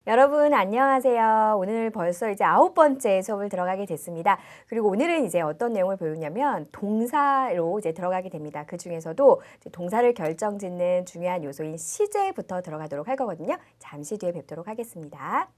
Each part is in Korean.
여러분 안녕하세요. 오늘 벌써 이제 9번째 수업을 들어가게 됐습니다. 그리고 오늘은 이제 어떤 내용을 배우냐면 동사로 이제 들어가게 됩니다. 그 중에서도 이제 동사를 결정짓는 중요한 요소인 시제부터 들어가도록 할 거거든요. 잠시 뒤에 뵙도록 하겠습니다.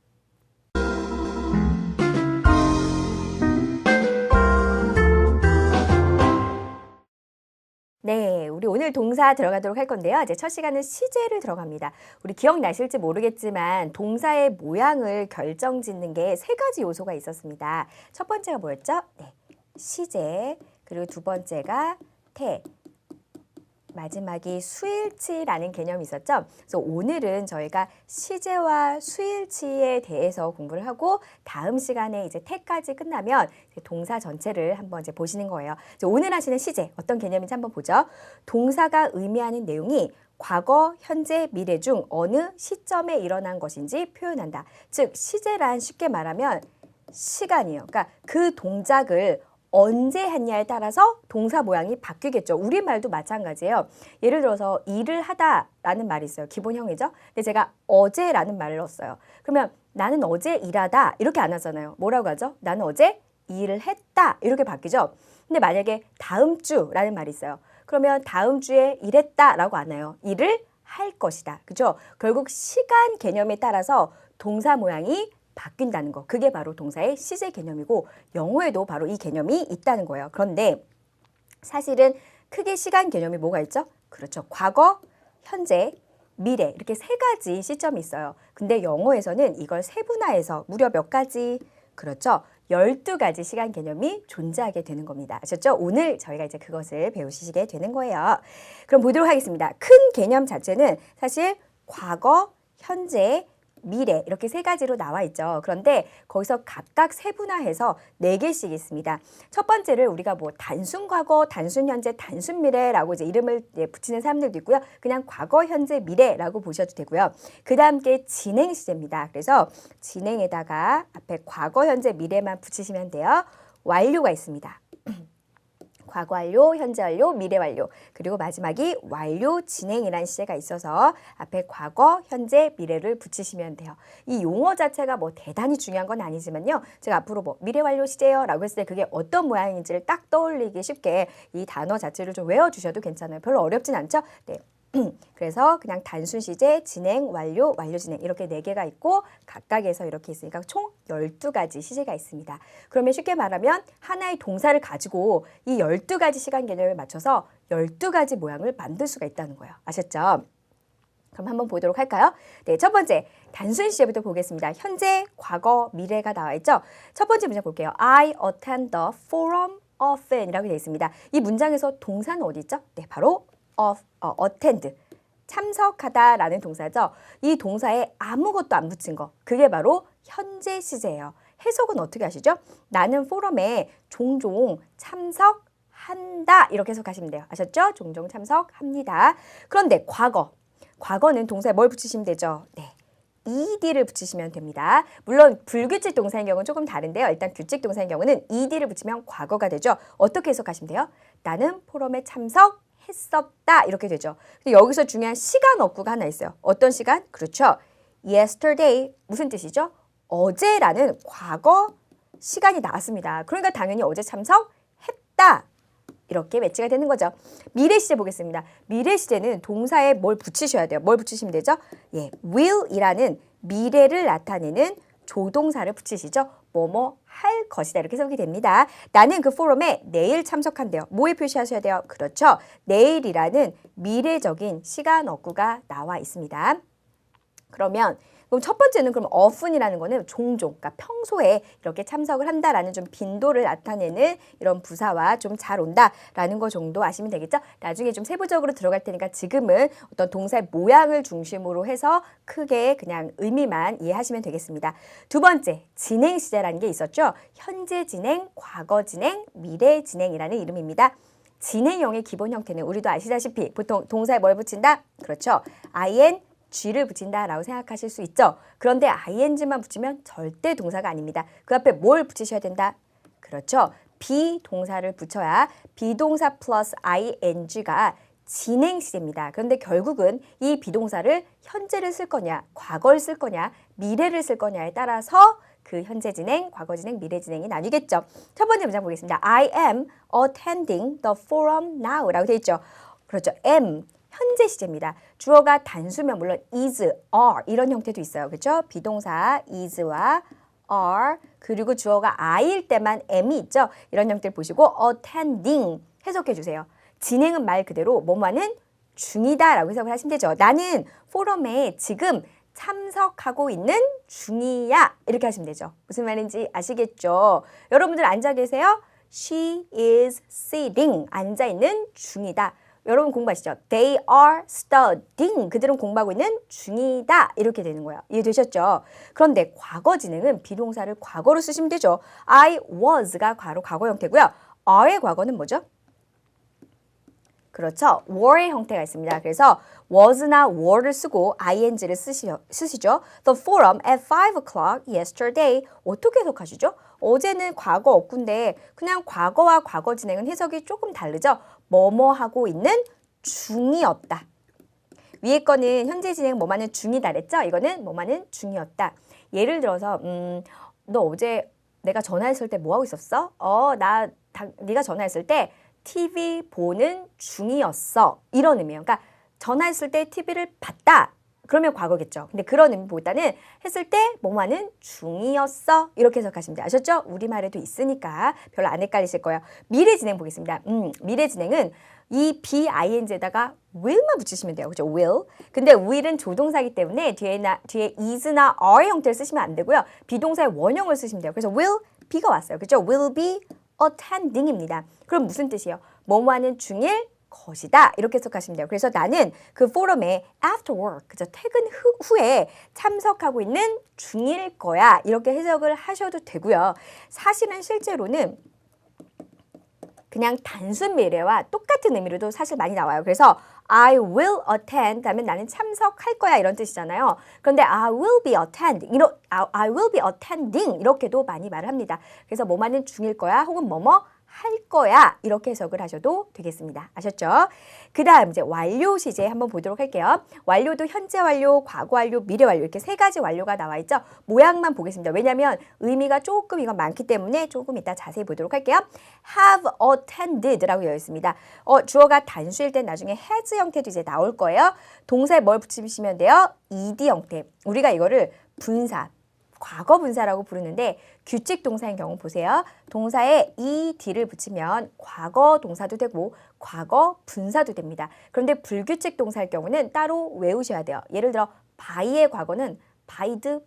네, 우리 오늘 동사 들어가도록 할 건데요. 이제 첫 시간은 시제를 들어갑니다. 우리 기억나실지 모르겠지만 동사의 모양을 결정짓는 게 세 가지 요소가 있었습니다. 첫 번째가 뭐였죠? 네, 시제, 그리고 두 번째가 태, 마지막이 수일치라는 개념이 있었죠. 그래서 오늘은 저희가 시제와 수일치에 대해서 공부를 하고 다음 시간에 이제 태까지 끝나면 동사 전체를 한번 이제 보시는 거예요. 오늘 하시는 시제 어떤 개념인지 한번 보죠. 동사가 의미하는 내용이 과거, 현재, 미래 중 어느 시점에 일어난 것인지 표현한다. 즉 시제란 쉽게 말하면 시간이에요. 그러니까 그 동작을 언제 했냐에 따라서 동사 모양이 바뀌겠죠. 우리말도 마찬가지예요. 예를 들어서 일을 하다라는 말이 있어요. 기본형이죠. 근데 제가 어제라는 말을 넣었어요. 그러면 나는 어제 일하다 이렇게 안 하잖아요. 뭐라고 하죠? 나는 어제 일을 했다 이렇게 바뀌죠. 근데 만약에 다음 주라는 말이 있어요. 그러면 다음 주에 일했다라고 안 해요. 일을 할 것이다. 그죠? 결국 시간 개념에 따라서 동사 모양이 바뀐다는 거. 그게 바로 동사의 시제 개념이고 영어에도 바로 이 개념이 있다는 거예요. 그런데 사실은 크게 시간 개념이 뭐가 있죠? 그렇죠. 과거, 현재, 미래 이렇게 세 가지 시점이 있어요. 근데 영어에서는 이걸 세분화해서 무려 몇 가지? 그렇죠. 12가지 시간 개념이 존재하게 되는 겁니다. 아셨죠? 오늘 저희가 이제 그것을 배우시게 되는 거예요. 그럼 보도록 하겠습니다. 큰 개념 자체는 사실 과거, 현재, 미래 이렇게 세 가지로 나와 있죠. 그런데 거기서 각각 세분화해서 4개씩 있습니다. 첫 번째를 우리가 뭐 단순 과거, 단순 현재, 단순 미래라고 이제 이름을 붙이는 사람들도 있고요. 그냥 과거, 현재, 미래라고 보셔도 되고요. 그 다음 게 진행 시제입니다. 그래서 진행에다가 앞에 과거, 현재, 미래만 붙이시면 돼요. 완료가 있습니다. 과거 완료, 현재 완료, 미래 완료, 그리고 마지막이 완료 진행이라는 시제가 있어서 앞에 과거, 현재, 미래를 붙이시면 돼요. 이 용어 자체가 뭐 대단히 중요한 건 아니지만요. 제가 앞으로 뭐 미래 완료 시제요 라고 했을 때 그게 어떤 모양인지를 딱 떠올리기 쉽게 이 단어 자체를 좀 외워주셔도 괜찮아요. 별로 어렵진 않죠? 네. 그래서 그냥 단순 시제, 진행, 완료, 완료 진행 이렇게 4개가 있고 각각에서 이렇게 있으니까 총 12가지 시제가 있습니다. 그러면 쉽게 말하면 하나의 동사를 가지고 이 12가지 시간 개념에 맞춰서 12가지 모양을 만들 수가 있다는 거예요. 아셨죠? 그럼 한번 보도록 할까요? 네, 첫 번째 단순 시제부터 보겠습니다. 현재, 과거, 미래가 나와 있죠? 첫 번째 문장 볼게요. I attend the forum often 이라고 되어 있습니다. 이 문장에서 동사는 어디 있죠? 네, 바로 attend, 참석하다라는 동사죠. 이 동사에 아무것도 안 붙인 거, 그게 바로 현재 시제예요. 해석은 어떻게 하시죠? 나는 포럼에 종종 참석한다 이렇게 해석하시면 돼요. 아셨죠? 종종 참석합니다. 그런데 과거는 동사에 뭘 붙이시면 되죠? 네. ed를 붙이시면 됩니다. 물론 불규칙 동사인 경우는 조금 다른데요. 일단 규칙 동사인 경우는 ed를 붙이면 과거가 되죠. 어떻게 해석하시면 돼요? 나는 포럼에 참석했었다 이렇게 되죠. 근데 여기서 중요한 시간 어구가 하나 있어요. 어떤 시간? 그렇죠. yesterday 무슨 뜻이죠? 어제라는 과거 시간이 나왔습니다. 그러니까 당연히 어제 참석했다. 이렇게 매치가 되는 거죠. 미래 시제 보겠습니다. 미래 시제는 동사에 뭘 붙이셔야 돼요. 뭘 붙이시면 되죠? 예, will이라는 미래를 나타내는 조동사를 붙이시죠. 뭐뭐 할 것이다 이렇게 해석이 됩니다. 나는 그 포럼에 내일 참석한대요. 뭐에 표시하셔야 돼요? 그렇죠. 내일이라는 미래적인 시간 어구가 나와 있습니다. 그럼 첫 번째는 그럼 often이라는 거는 종종, 그러니까 평소에 이렇게 참석을 한다라는 좀 빈도를 나타내는 이런 부사와 좀 잘 온다라는 거 정도 아시면 되겠죠? 나중에 좀 세부적으로 들어갈 테니까 지금은 어떤 동사의 모양을 중심으로 해서 크게 그냥 의미만 이해하시면 되겠습니다. 두 번째, 진행 시제라는 게 있었죠? 현재 진행, 과거 진행, 미래 진행이라는 이름입니다. 진행형의 기본 형태는 우리도 아시다시피 보통 동사에 뭘 붙인다? 그렇죠. G를 붙인다라고 생각하실 수 있죠. 그런데 ing만 붙이면 절대 동사가 아닙니다. 그 앞에 뭘 붙이셔야 된다? 그렇죠. 비동사를 붙여야 비동사 플러스 ing가 진행 시제입니다. 그런데 결국은 이 비동사를 현재를 쓸 거냐, 과거를 쓸 거냐, 미래를 쓸 거냐에 따라서 그 현재 진행, 과거 진행, 미래 진행이 나뉘겠죠. 첫 번째 문장 보겠습니다. I am attending the forum now 라고 되어 있죠. 그렇죠. am, 현재 시제입니다. 주어가 단수면 물론 is, are 이런 형태도 있어요. 그렇죠? 비동사 is와 are 그리고 주어가 I일 때만 am이 있죠. 이런 형태를 보시고 attending 해석해 주세요. 진행은 말 그대로 뭐뭐하는 중이다 라고 해석을 하시면 되죠. 나는 포럼에 지금 참석하고 있는 중이야 이렇게 하시면 되죠. 무슨 말인지 아시겠죠? 여러분들 앉아 계세요? She is sitting 앉아있는 중이다. 여러분 공부하시죠? They are studying 그들은 공부하고 있는 중이다 이렇게 되는 거예요. 이해되셨죠? 그런데 과거 진행은 비동사를 과거로 쓰시면 되죠. I was가 과거 형태고요. are의 과거는 뭐죠? 그렇죠. were의 형태가 있습니다. 그래서 was나 were를 쓰고 ing를 쓰시죠. The forum at 5 o'clock yesterday. 어떻게 해석하시죠? 어제는 과거 없군데 그냥 과거와 과거 진행은 해석이 조금 다르죠. 뭐뭐 하고 있는 중이었다. 위에 거는 현재 진행 뭐뭐하는 중이다 그랬죠? 이거는 뭐뭐하는 중이었다. 예를 들어서 너 어제 내가 전화했을 때 뭐 하고 있었어? 네가 전화했을 때 TV 보는 중이었어. 이런 의미예요. 그러니까 전화했을 때 TV를 봤다. 그러면 과거겠죠. 근데 그런 의미보다는 했을 때 뭐뭐하는 중이었어. 이렇게 해석하시면 돼요. 아셨죠? 우리말에도 있으니까 별로 안 헷갈리실 거예요. 미래 진행 보겠습니다. 미래 진행은 이 BING에다가 will만 붙이시면 돼요. 그죠? will. 근데 will은 조동사이기 때문에 뒤에 is나 are 형태를 쓰시면 안 되고요. 비동사의 원형을 쓰시면 돼요. 그래서 will be가 왔어요. 그죠? will be attending입니다. 그럼 무슨 뜻이에요? 뭐뭐하는 중일 것이다. 이렇게 해석하시면 돼요. 그래서 나는 그 포럼에 after work, 그죠? 퇴근 후에 참석하고 있는 중일 거야. 이렇게 해석을 하셔도 되고요. 사실은 실제로는 그냥 단순 미래와 똑같은 의미로도 사실 많이 나와요. 그래서 I will attend 하면 나는 참석할 거야 이런 뜻이잖아요. 그런데 I will be attending 이렇게도 많이 말을 합니다. 그래서 뭐뭐하는 중일 거야 혹은 뭐뭐 할 거야 이렇게 해석을 하셔도 되겠습니다. 아셨죠? 그 다음 이제 완료 시제 한번 보도록 할게요. 완료도 현재 완료, 과거 완료, 미래 완료 이렇게 세 가지 완료가 나와 있죠. 모양만 보겠습니다. 왜냐하면 의미가 조금 이건 많기 때문에 조금 이따 자세히 보도록 할게요. have attended라고 되어 있습니다. 주어가 단수일 때 나중에 has 형태도 이제 나올 거예요. 동사에 뭘 붙이시면 돼요? ed 형태. 우리가 이거를 분사 과거 분사라고 부르는데 규칙 동사인 경우 보세요. 동사에 ed를 붙이면 과거 동사도 되고 과거 분사도 됩니다. 그런데 불규칙 동사일 경우는 따로 외우셔야 돼요. 예를 들어 by의 과거는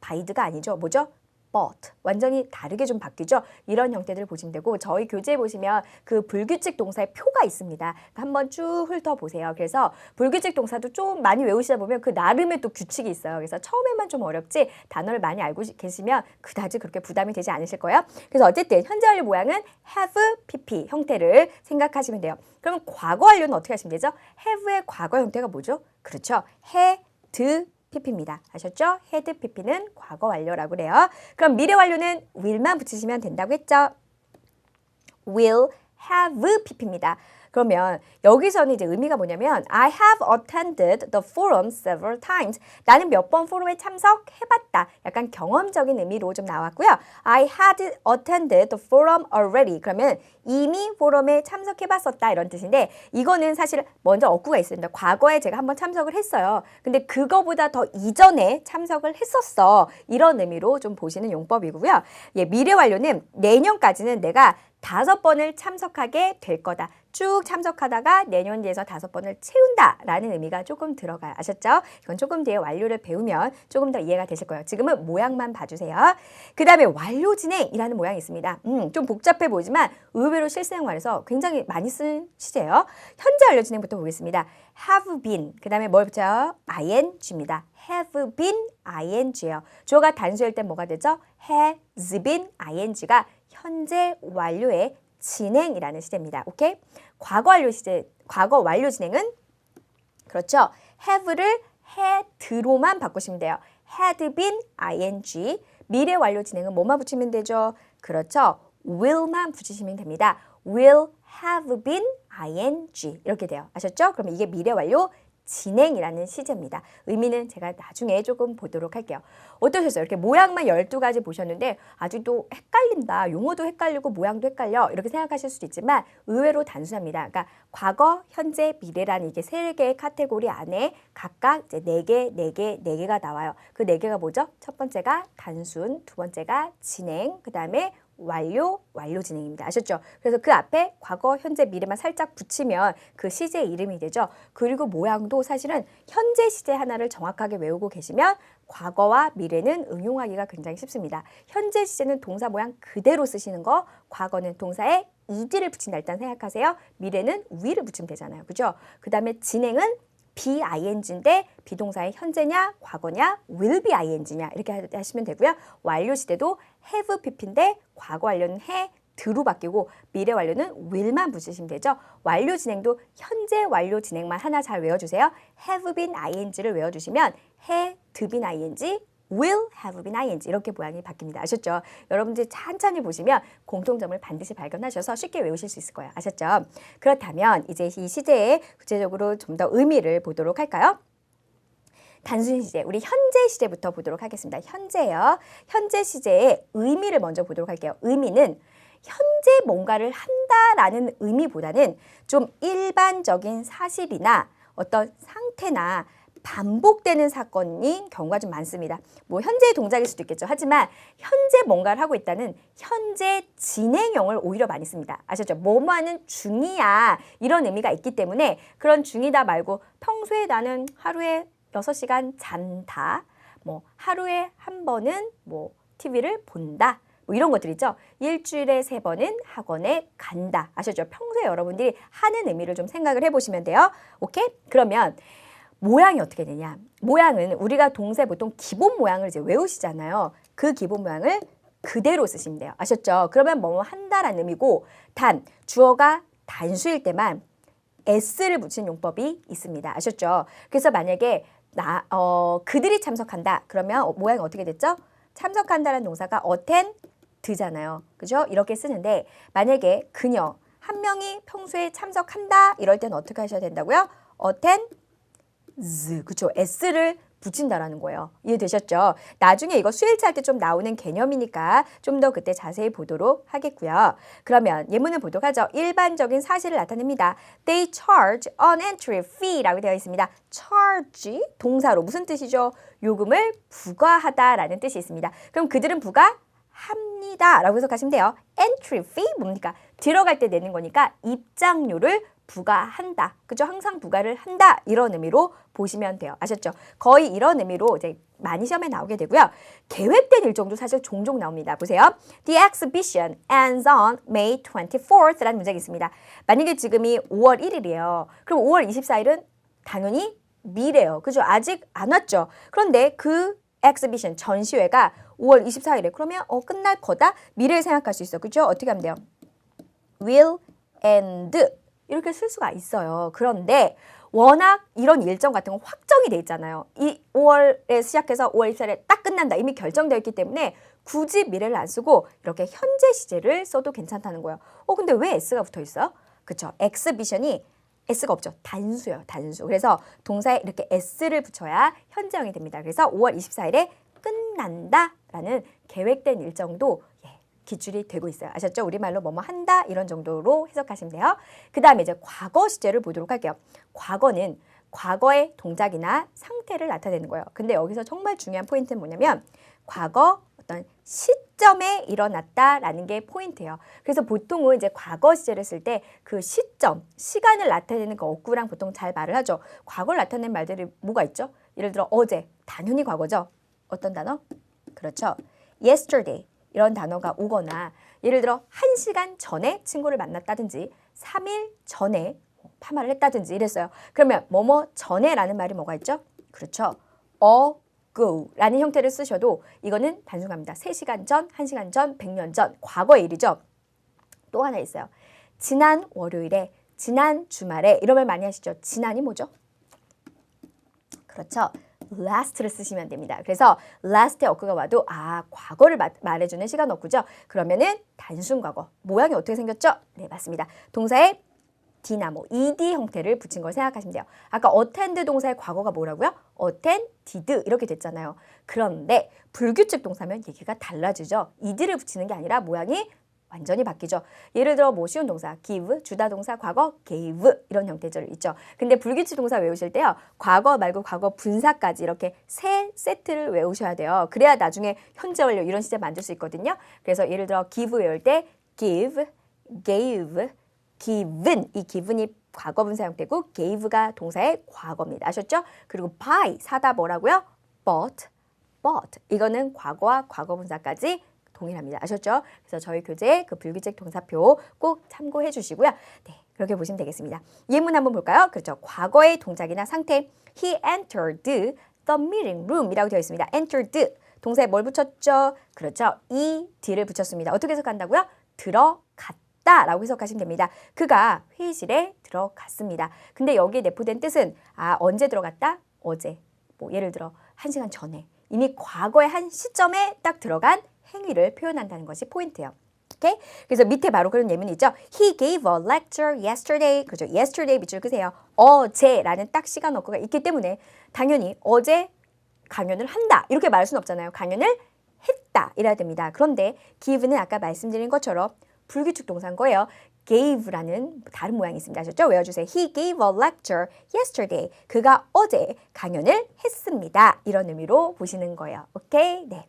byed가 아니죠. 뭐죠? but. 완전히 다르게 좀 바뀌죠. 이런 형태들을 보시면 되고 저희 교재에 보시면 그 불규칙 동사의 표가 있습니다. 한번 쭉 훑어보세요. 그래서 불규칙 동사도 좀 많이 외우시다 보면 그 나름의 또 규칙이 있어요. 그래서 처음에만 좀 어렵지 단어를 많이 알고 계시면 그다지 그렇게 부담이 되지 않으실 거예요. 그래서 어쨌든 현재 완료 모양은 have pp 형태를 생각하시면 돼요. 그러면 과거 완료는 어떻게 하시면 되죠? have의 과거 형태가 뭐죠? 그렇죠. had pp입니다. 아셨죠? had pp는 과거 완료라고 그래요. 그럼 미래 완료는 will만 붙이시면 된다고 했죠? will have pp입니다. 그러면 여기서는 이제 의미가 뭐냐면 I have attended the forum several times. 나는 몇 번 포럼에 참석해봤다. 약간 경험적인 의미로 좀 나왔고요. I had attended the forum already. 그러면 이미 포럼에 참석해봤었다 이런 뜻인데 이거는 사실 먼저 어구가 있습니다. 과거에 제가 한번 참석을 했어요. 근데 그거보다 더 이전에 참석을 했었어. 이런 의미로 좀 보시는 용법이고요. 예, 미래 완료는 내년까지는 내가 5번을 참석하게 될 거다. 쭉 참석하다가 내년 뒤에서 5번을 채운다라는 의미가 조금 들어가요. 아셨죠? 이건 조금 뒤에 완료를 배우면 조금 더 이해가 되실 거예요. 지금은 모양만 봐주세요. 그 다음에 완료 진행이라는 모양이 있습니다. 좀 복잡해 보이지만 의외로 실생활에서 굉장히 많이 쓰는 시제예요. 현재 완료 진행부터 보겠습니다. have been, 그 다음에 뭘 붙여요? ing입니다. have been ing예요. 주어가 단수일 때 뭐가 되죠? has been ing가 현재 완료의 진행이라는 시제입니다. 오케이? 과거 완료 진행은 그렇죠. have를 had로만 바꾸시면 돼요. had been ing. 미래 완료 진행은 뭐만 붙이면 되죠? 그렇죠. will만 붙이시면 됩니다. will have been ing. 이렇게 돼요. 아셨죠? 그럼 이게 미래 완료 진행이라는 시제입니다. 의미는 제가 나중에 조금 보도록 할게요. 어떠셨어요? 이렇게 모양만 12가지 보셨는데 아직도 헷갈린다. 용어도 헷갈리고 모양도 헷갈려. 이렇게 생각하실 수도 있지만 의외로 단순합니다. 그러니까 과거, 현재, 미래라는 이게 3개의 카테고리 안에 각각 이제 4개, 4개, 4개가 나와요. 그 4개가 뭐죠? 첫 번째가 단순, 두 번째가 진행, 그 다음에 완료, 완료 진행입니다. 아셨죠? 그래서 그 앞에 과거, 현재, 미래만 살짝 붙이면 그 시제 이름이 되죠. 그리고 모양도 사실은 현재 시제 하나를 정확하게 외우고 계시면 과거와 미래는 응용하기가 굉장히 쉽습니다. 현재 시제는 동사 모양 그대로 쓰시는 거, 과거는 동사에 ed를 붙인다 일단 생각하세요. 미래는 will을 붙이면 되잖아요. 그죠? 그 다음에 진행은 be-ing인데 비동사의 현재냐 과거냐 will be ing냐 이렇게 하시면 되고요. 완료 시제도 have pp인데 과거 완료는 드로 바뀌고 미래 완료는 will만 붙이시면 되죠. 완료 진행도 현재 완료 진행만 하나 잘 외워주세요. have been ing를 외워주시면 had been ing will have been ing 이렇게 모양이 바뀝니다. 아셨죠? 여러분들이 천천히 보시면 공통점을 반드시 발견하셔서 쉽게 외우실 수 있을 거예요. 아셨죠? 그렇다면 이제 이 시제의 구체적으로 좀 더 의미를 보도록 할까요? 단순 시제, 우리 현재 시제부터 보도록 하겠습니다. 현재요. 현재 시제의 의미를 먼저 보도록 할게요. 의미는 현재 뭔가를 한다라는 의미보다는 좀 일반적인 사실이나 어떤 상태나 반복되는 사건인 경우가 좀 많습니다. 뭐 현재의 동작일 수도 있겠죠. 하지만 현재 뭔가를 하고 있다는 현재 진행형을 오히려 많이 씁니다. 아셨죠? 뭐뭐하는 중이야 이런 의미가 있기 때문에 그런 중이다 말고 평소에 나는 하루에 6시간 잔다. 뭐 하루에 한 번은 뭐 TV를 본다. 뭐 이런 것들 있죠. 일주일에 3번은 학원에 간다. 아셨죠? 평소에 여러분들이 하는 의미를 좀 생각을 해보시면 돼요. 오케이? 그러면 모양이 어떻게 되냐? 모양은 우리가 동사에 보통 기본 모양을 이제 외우시잖아요. 그 기본 모양을 그대로 쓰시면 돼요. 아셨죠? 그러면 뭐뭐 한다라는 의미고 단 주어가 단수일 때만 s를 붙인 용법이 있습니다. 아셨죠? 그래서 만약에 그들이 참석한다. 그러면 모양이 어떻게 됐죠? 참석한다라는 동사가 attend잖아요. 그죠? 이렇게 쓰는데 만약에 그녀 한 명이 평소에 참석한다. 이럴 때는 어떻게 하셔야 된다고요? attend 그쵸? s를 붙인다라는 거예요. 이해되셨죠? 나중에 이거 수일치 할 때 좀 나오는 개념이니까 좀 더 그때 자세히 보도록 하겠고요. 그러면 예문을 보도록 하죠. 일반적인 사실을 나타냅니다. They charge an entry fee라고 되어 있습니다. charge 동사로 무슨 뜻이죠? 요금을 부과하다라는 뜻이 있습니다. 그럼 그들은 부과합니다 라고 해석하시면 돼요. entry fee 뭡니까? 들어갈 때 내는 거니까 입장료를 부과한다. 그죠? 항상 부과를 한다. 이런 의미로 보시면 돼요. 아셨죠? 거의 이런 의미로 이제 많이 시험에 나오게 되고요. 계획된 일정도 사실 종종 나옵니다. 보세요. The exhibition ends on May 24th 라는 문장이 있습니다. 만약에 지금이 5월 1일이에요. 그럼 5월 24일은 당연히 미래예요. 그죠? 아직 안 왔죠. 그런데 그 exhibition 전시회가 5월 24일에 그러면 끝날 거다. 미래를 생각할 수 있어. 그죠? 어떻게 하면 돼요? will end 이렇게 쓸 수가 있어요. 그런데 워낙 이런 일정 같은 건 확정이 돼 있잖아요. 이 5월에 시작해서 5월 24일에 딱 끝난다. 이미 결정되어 있기 때문에 굳이 미래를 안 쓰고 이렇게 현재 시제를 써도 괜찮다는 거예요. 근데 왜 s가 붙어 있어요? 그쵸? exhibition이 s가 없죠. 단수예요. 단수. 그래서 동사에 이렇게 s를 붙여야 현재형이 됩니다. 그래서 5월 24일에 끝난다라는 계획된 일정도 기출이 되고 있어요. 아셨죠? 우리말로 뭐뭐 한다 이런 정도로 해석하시면 돼요. 그 다음에 이제 과거 시제를 보도록 할게요. 과거는 과거의 동작이나 상태를 나타내는 거예요. 근데 여기서 정말 중요한 포인트는 뭐냐면 과거 어떤 시점에 일어났다라는 게 포인트예요. 그래서 보통은 이제 과거 시제를 쓸 때 그 시점, 시간을 나타내는 그 어구랑 보통 잘 말을 하죠. 과거를 나타내는 말들이 뭐가 있죠? 예를 들어 어제, 당연히 과거죠. 어떤 단어? 그렇죠. yesterday. 이런 단어가 오거나 예를 들어 1시간 전에 친구를 만났다든지 3일 전에 파마를 했다든지 이랬어요. 그러면 뭐뭐 전에라는 말이 뭐가 있죠? 그렇죠. ago라는 형태를 쓰셔도 이거는 단순합니다. 3시간 전, 1시간 전, 100년 전 과거의 일이죠. 또 하나 있어요. 지난 월요일에, 지난 주말에 이런 말 많이 하시죠. 지난이 뭐죠? 그렇죠. last를 쓰시면 됩니다. 그래서 last의 어구가 와도 과거를 말해주는 시간 어구죠. 그러면은 단순 과거. 모양이 어떻게 생겼죠? 네, 맞습니다. 동사에 d나 뭐 ed 형태를 붙인 걸 생각하시면 돼요. 아까 attend 동사의 과거가 뭐라고요? attended 이렇게 됐잖아요. 그런데 불규칙 동사면 얘기가 달라지죠. ed를 붙이는 게 아니라 모양이 완전히 바뀌죠. 예를 들어 뭐 쉬운 동사 give, 주다 동사 과거 gave 이런 형태들 있죠. 근데 불규칙 동사 외우실 때요. 과거 말고 과거 분사까지 이렇게 세 세트를 외우셔야 돼요. 그래야 나중에 현재 완료 이런 시제 만들 수 있거든요. 그래서 예를 들어 give 외울 때 give, gave, given 이 given이 과거 분사 형태고 gave가 동사의 과거입니다. 아셨죠? 그리고 buy 사다 뭐라고요? bought, bought 이거는 과거와 과거 분사까지 동일합니다. 아셨죠? 그래서 저희 교재 그 불규칙 동사표 꼭 참고해 주시고요. 네, 그렇게 보시면 되겠습니다. 예문 한번 볼까요? 그렇죠. 과거의 동작이나 상태. He entered the meeting room이라고 되어 있습니다. entered 동사에 뭘 붙였죠? 그렇죠. ed를 붙였습니다. 어떻게 해석한다고요? 들어갔다라고 해석하시면 됩니다. 그가 회의실에 들어갔습니다. 근데 여기에 내포된 뜻은 언제 들어갔다? 어제. 뭐 예를 들어 1시간 전에. 이미 과거의 한 시점에 딱 들어간 행위를 표현한다는 것이 포인트예요. 오케이? 그래서 밑에 바로 그런 예문이 있죠. He gave a lecture yesterday. 그죠? yesterday 밑줄 끄세요. 어제라는 딱 시간 어구가 있기 때문에 당연히 어제 강연을 한다. 이렇게 말할 수는 없잖아요. 강연을 했다. 이래야 됩니다. 그런데 give는 아까 말씀드린 것처럼 불규칙 동사인 거예요. gave라는 다른 모양이 있습니다. 아셨죠? 외워주세요. He gave a lecture yesterday. 그가 어제 강연을 했습니다. 이런 의미로 보시는 거예요. 오케이? 네.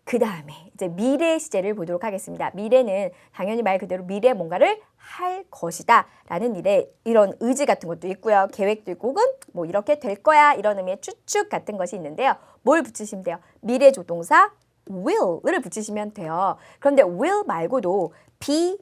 그 다음에 이제 미래 시제를 보도록 하겠습니다. 미래는 당연히 말 그대로 미래에 뭔가를 할 것이다 라는 일에 이런 의지 같은 것도 있고요. 계획도 있고 혹은 뭐 이렇게 될 거야 이런 의미의 추측 같은 것이 있는데요. 뭘 붙이시면 돼요? 미래 조동사 will을 붙이시면 돼요. 그런데 will 말고도 be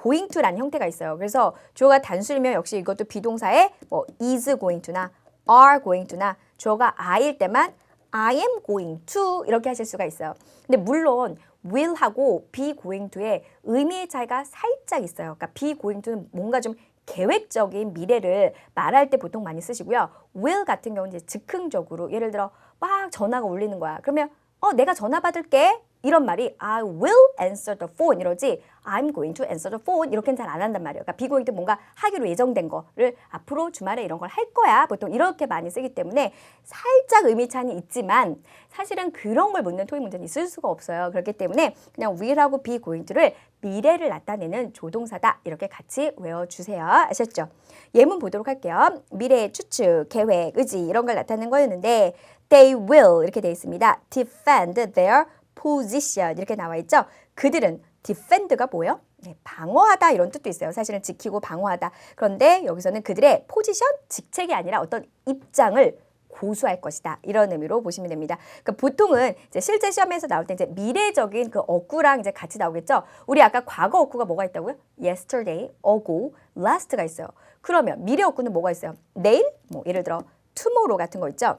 going to라는 형태가 있어요. 그래서 주어가 단수이면 역시 이것도 비동사에 뭐 is going to나 are going to나 주어가 I일 때만 I am going to 이렇게 하실 수가 있어요. 근데 물론 will하고 be going to의 의미의 차이가 살짝 있어요. 그러니까 be going to는 뭔가 좀 계획적인 미래를 말할 때 보통 많이 쓰시고요. will 같은 경우는 이제 즉흥적으로 예를 들어 막 전화가 울리는 거야. 그러면 내가 전화 받을게. 이런 말이 I will answer the phone 이러지 I'm going to answer the phone 이렇게는 잘 안 한단 말이에요. 그러니까 be going to 뭔가 하기로 예정된 거를 앞으로 주말에 이런 걸 할 거야. 보통 이렇게 많이 쓰기 때문에 살짝 의미 차이는 있지만 사실은 그런 걸 묻는 토익 문제는 있을 수가 없어요. 그렇기 때문에 그냥 will하고 be going to를 미래를 나타내는 조동사다. 이렇게 같이 외워주세요. 아셨죠? 예문 보도록 할게요. 미래의 추측, 계획, 의지 이런 걸 나타내는 거였는데 They will 이렇게 돼 있습니다. Defend their position 이렇게 나와 있죠. 그들은 defend가 뭐예요? 네, 방어하다 이런 뜻도 있어요. 사실은 지키고 방어하다. 그런데 여기서는 그들의 포지션, 직책이 아니라 어떤 입장을 고수할 것이다. 이런 의미로 보시면 됩니다. 그러니까 보통은 이제 실제 시험에서 나올 때 이제 미래적인 그 어구랑 이제 같이 나오겠죠. 우리 아까 과거 어구가 뭐가 있다고요? yesterday, ago, last가 있어요. 그러면 미래 어구는 뭐가 있어요? 내일, 뭐 예를 들어 tomorrow 같은 거 있죠.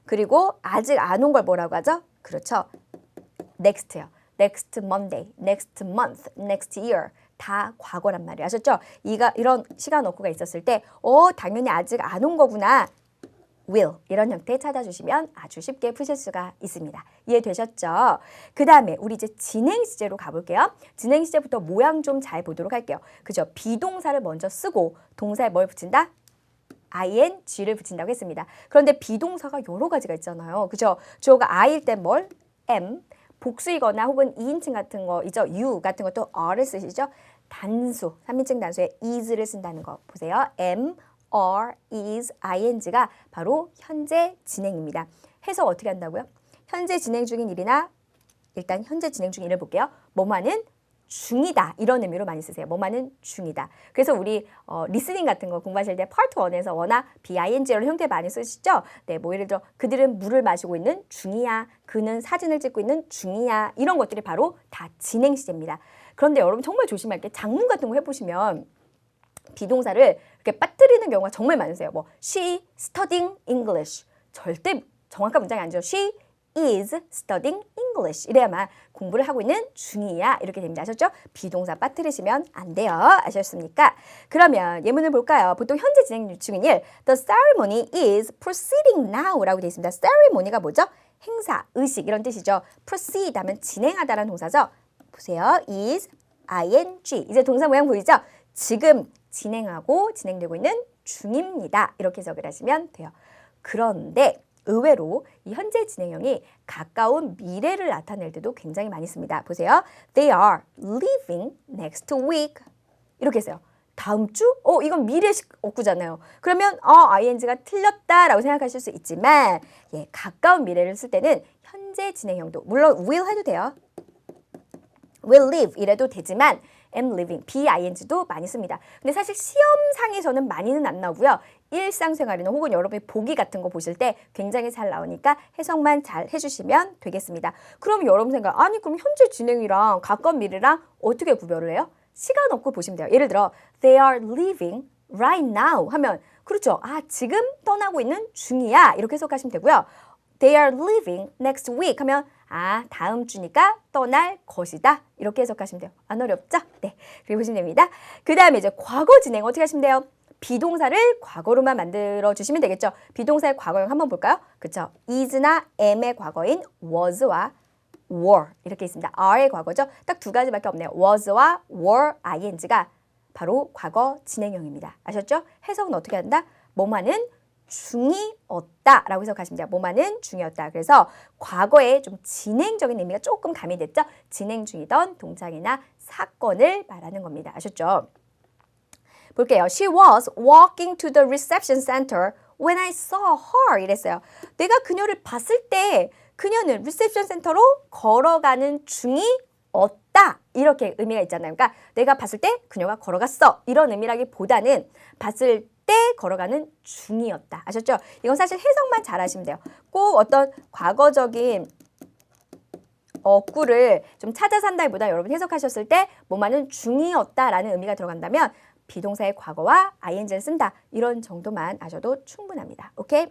그리고 아직 안 온 걸 뭐라고 하죠? 그렇죠. next요. next Monday, next month, next year. 다 과거란 말이에요. 아셨죠? 이런 시간 어구가 있었을 때 당연히 아직 안 온 거구나. will 이런 형태 찾아주시면 아주 쉽게 푸실 수가 있습니다. 이해되셨죠? 그 다음에 우리 이제 진행 시제로 가볼게요. 진행 시제부터 모양 좀 잘 보도록 할게요. 그죠? 비동사를 먼저 쓰고 동사에 뭘 붙인다? ing를 붙인다고 했습니다. 그런데 비동사가 여러 가지가 있잖아요. 그죠? 주어가 I일 때 뭘? am, 복수이거나 혹은 2인칭 같은 거 있죠? you 같은 것도 are를 쓰시죠? 단수, 3인칭 단수에 is를 쓴다는 거 보세요. am, are, is, ing가 바로 현재 진행입니다. 해석 어떻게 한다고요? 현재 진행 중인 일이나 일단 현재 진행 중인 일을 볼게요. 뭐뭐하는 중이다 이런 의미로 많이 쓰세요. 뭐뭐하는 중이다. 그래서 우리 리스닝 같은 거 공부하실 때 파트 1에서 워낙 BING로 형태 많이 쓰시죠? 네, 뭐 예를 들어 그들은 물을 마시고 있는 중이야. 그는 사진을 찍고 있는 중이야. 이런 것들이 바로 다 진행 시제입니다. 그런데 여러분 정말 조심할 게 작문 같은 거 해보시면 비동사를 이렇게 빠뜨리는 경우가 정말 많으세요. 뭐 she studying English 절대 정확한 문장이 아니죠. she is studying English 이래야만 공부를 하고 있는 중이야 이렇게 됩니다. 아셨죠? 비동사 빠뜨리시면 안 돼요. 아셨습니까? 그러면 예문을 볼까요? 보통 현재 진행 중인 일 The ceremony is proceeding now 라고 되어 있습니다. ceremony가 뭐죠? 행사, 의식 이런 뜻이죠. proceed 하면 진행하다라는 동사죠. 보세요. is ing. 이제 동사 모양 보이죠? 지금 진행하고 진행되고 있는 중입니다. 이렇게 해석을 하시면 돼요. 그런데 의외로 이 현재 진행형이 가까운 미래를 나타낼 때도 굉장히 많이 씁니다. 보세요. They are leaving next week. 이렇게 했어요. 다음 주? 이건 미래식 어구잖아요. 그러면 ing가 틀렸다라고 생각하실 수 있지만 가까운 미래를 쓸 때는 현재 진행형도 물론 will 해도 돼요. will live 이래도 되지만 am living, bing도 많이 씁니다. 근데 사실 시험상에서는 많이는 안 나오고요. 일상생활이나 혹은 여러분이 보기 같은 거 보실 때 굉장히 잘 나오니까 해석만 잘 해주시면 되겠습니다. 그럼 여러분 생각, 아니 그럼 현재 진행이랑 가까운 미래랑 어떻게 구별을 해요? 시간 없고 보시면 돼요. 예를 들어 they are leaving right now 하면 그렇죠. 지금 떠나고 있는 중이야. 이렇게 해석하시면 되고요. They are leaving next week 하면 다음 주니까 떠날 것이다. 이렇게 해석하시면 돼요. 안 어렵죠? 네. 그리고 보시면 됩니다. 그 다음에 이제 과거 진행 어떻게 하시면 돼요? 비동사를 과거로만 만들어 주시면 되겠죠. 비동사의 과거형 한번 볼까요? 그렇죠. is나 am의 과거인 was와 were 이렇게 있습니다. are의 과거죠. 딱 두 가지밖에 없네요. was와 were ing가 바로 과거 진행형입니다. 아셨죠? 해석은 어떻게 한다? 뭐뭐는 중이었다 라고 해석하시면 돼요. 뭐뭐는 중이었다. 그래서 과거에 좀 진행적인 의미가 조금 가미됐죠. 진행 중이던 동작이나 사건을 말하는 겁니다. 아셨죠? 볼게요. She was walking to the reception center when I saw her 이랬어요. 내가 그녀를 봤을 때 그녀는 리셉션 센터로 걸어가는 중이었다. 이렇게 의미가 있잖아요. 그러니까 내가 봤을 때 그녀가 걸어갔어. 이런 의미라기보다는 봤을 때 걸어가는 중이었다. 아셨죠? 이건 사실 해석만 잘 하시면 돼요. 꼭 어떤 과거적인 어구를 좀 찾아서 한다기보다 여러분 해석하셨을 때 뭐만은 중이었다라는 의미가 들어간다면 비동사의 과거와 ing를 쓴다. 이런 정도만 아셔도 충분합니다. 오케이?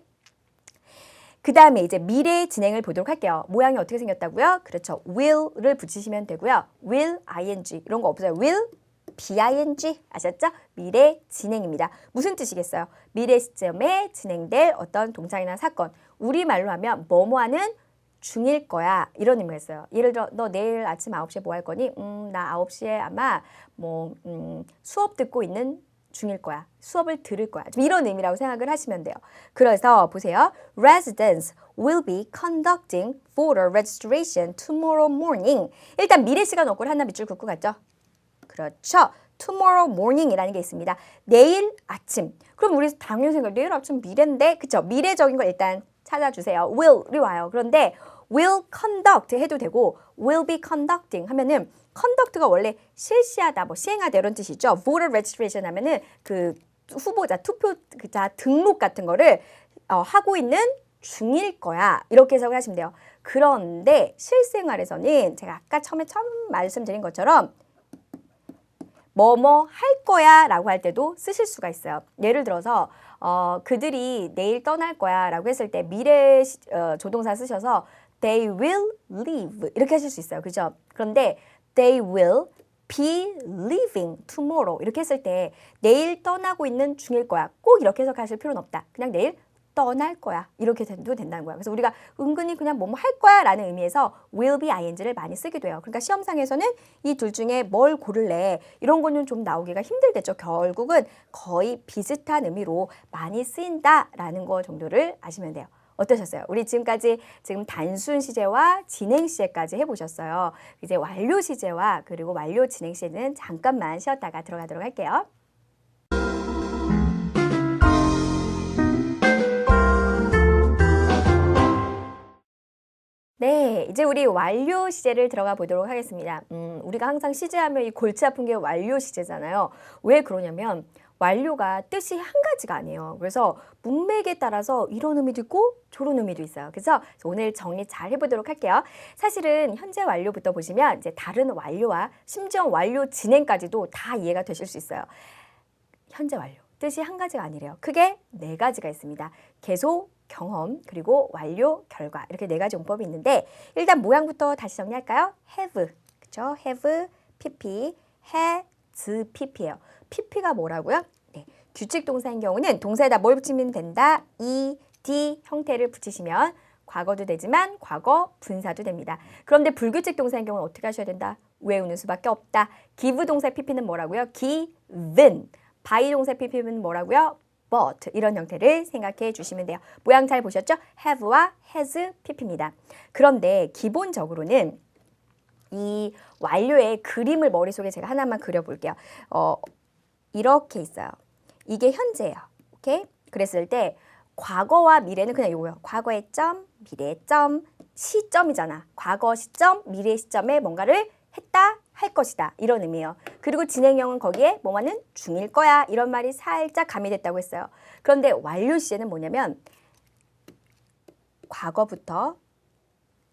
그 다음에 이제 미래 진행을 보도록 할게요. 모양이 어떻게 생겼다고요? 그렇죠. will를 붙이시면 되고요. will, ing 이런 거 없어요. will, bing 아셨죠? 미래 진행입니다. 무슨 뜻이겠어요? 미래 시점에 진행될 어떤 동작이나 사건. 우리말로 하면 뭐뭐하는 중일 거야. 이런 의미가 있어요. 예를 들어 너 내일 아침 9시에 뭐 할 거니? 나 9시에 아마 수업 듣고 있는 중일 거야. 수업을 들을 거야. 좀 이런 의미라고 생각을 하시면 돼요. 그래서 보세요. Residents will be conducting voter registration tomorrow morning. 일단 미래 시간 어구를 하나 밑줄 긋고 갔죠. 그렇죠. tomorrow morning이라는 게 있습니다. 내일 아침. 그럼 우리 당연히 생각 내일 아침 미래인데 그쵸? 미래적인 걸 일단 찾아주세요. will이 와요. 그런데 will conduct 해도 되고 will be conducting 하면은 conduct가 원래 실시하다, 시행하다 이런 뜻이죠. voter registration 하면은 그 후보자, 투표자 등록 같은 거를 하고 있는 중일 거야. 이렇게 해석을 하시면 돼요. 그런데 실생활에서는 제가 아까 처음 말씀드린 것처럼 뭐뭐 할 거야 라고 할 때도 쓰실 수가 있어요. 예를 들어서 그들이 내일 떠날 거야 라고 했을 때 미래 조동사 쓰셔서 they will leave 이렇게 하실 수 있어요. 그죠? 그런데 they will be leaving tomorrow 이렇게 했을 때 내일 떠나고 있는 중일 거야. 꼭 이렇게 해석하실 필요는 없다. 그냥 내일 떠날 거야. 이렇게 돼도 된다는 거야. 그래서 우리가 은근히 그냥 뭐뭐 할 거야 라는 의미에서 will be ing를 많이 쓰기도 해요. 그러니까 시험상에서는 이 둘 중에 뭘 고를래? 이런 거는 좀 나오기가 힘들겠죠. 결국은 거의 비슷한 의미로 많이 쓰인다라는 거 정도를 아시면 돼요. 어떠셨어요? 우리 지금까지 단순 시제와 진행 시제까지 해보셨어요. 이제 완료 시제와 그리고 완료 진행 시제는 잠깐만 쉬었다가 들어가도록 할게요. 네, 이제 우리 완료 시제를 들어가 보도록 하겠습니다. 우리가 항상 시제하면 이 골치 아픈 게 완료 시제잖아요. 왜 그러냐면 완료가 뜻이 한 가지가 아니에요. 그래서 문맥에 따라서 이런 의미도 있고 저런 의미도 있어요. 그래서 오늘 정리 잘 해보도록 할게요. 사실은 현재 완료부터 보시면 이제 다른 완료와 심지어 완료 진행까지도 다 이해가 되실 수 있어요. 현재 완료, 뜻이 한 가지가 아니래요. 크게 네 가지가 있습니다. 계속, 경험, 그리고 완료, 결과 이렇게 네 가지 용법이 있는데 일단 모양부터 다시 정리할까요? have, 그렇죠? have, pp, has, pp예요. pp가 뭐라고요? 네, 규칙 동사인 경우는 동사에다 뭘 붙이면 된다? ed 형태를 붙이시면 과거도 되지만 과거 분사도 됩니다. 그런데 불규칙 동사인 경우는 어떻게 하셔야 된다? 외우는 수밖에 없다. give 동사 pp는 뭐라고요? given. by 동사 pp는 뭐라고요? bought. 이런 형태를 생각해 주시면 돼요. 모양 잘 보셨죠? have와 has pp입니다. 그런데 기본적으로는 이 완료의 그림을 머릿속에 제가 하나만 그려볼게요. 이렇게 있어요. 이게 현재예요. 오케이? 그랬을 때 과거와 미래는 그냥 이거예요. 과거의 점, 미래의 점, 시점이잖아. 과거 시점, 미래 시점에 뭔가를 했다, 할 것이다. 이런 의미예요. 그리고 진행형은 거기에 뭐만은 중일 거야. 이런 말이 살짝 가미됐다고 했어요. 그런데 완료 시제는 뭐냐면 과거부터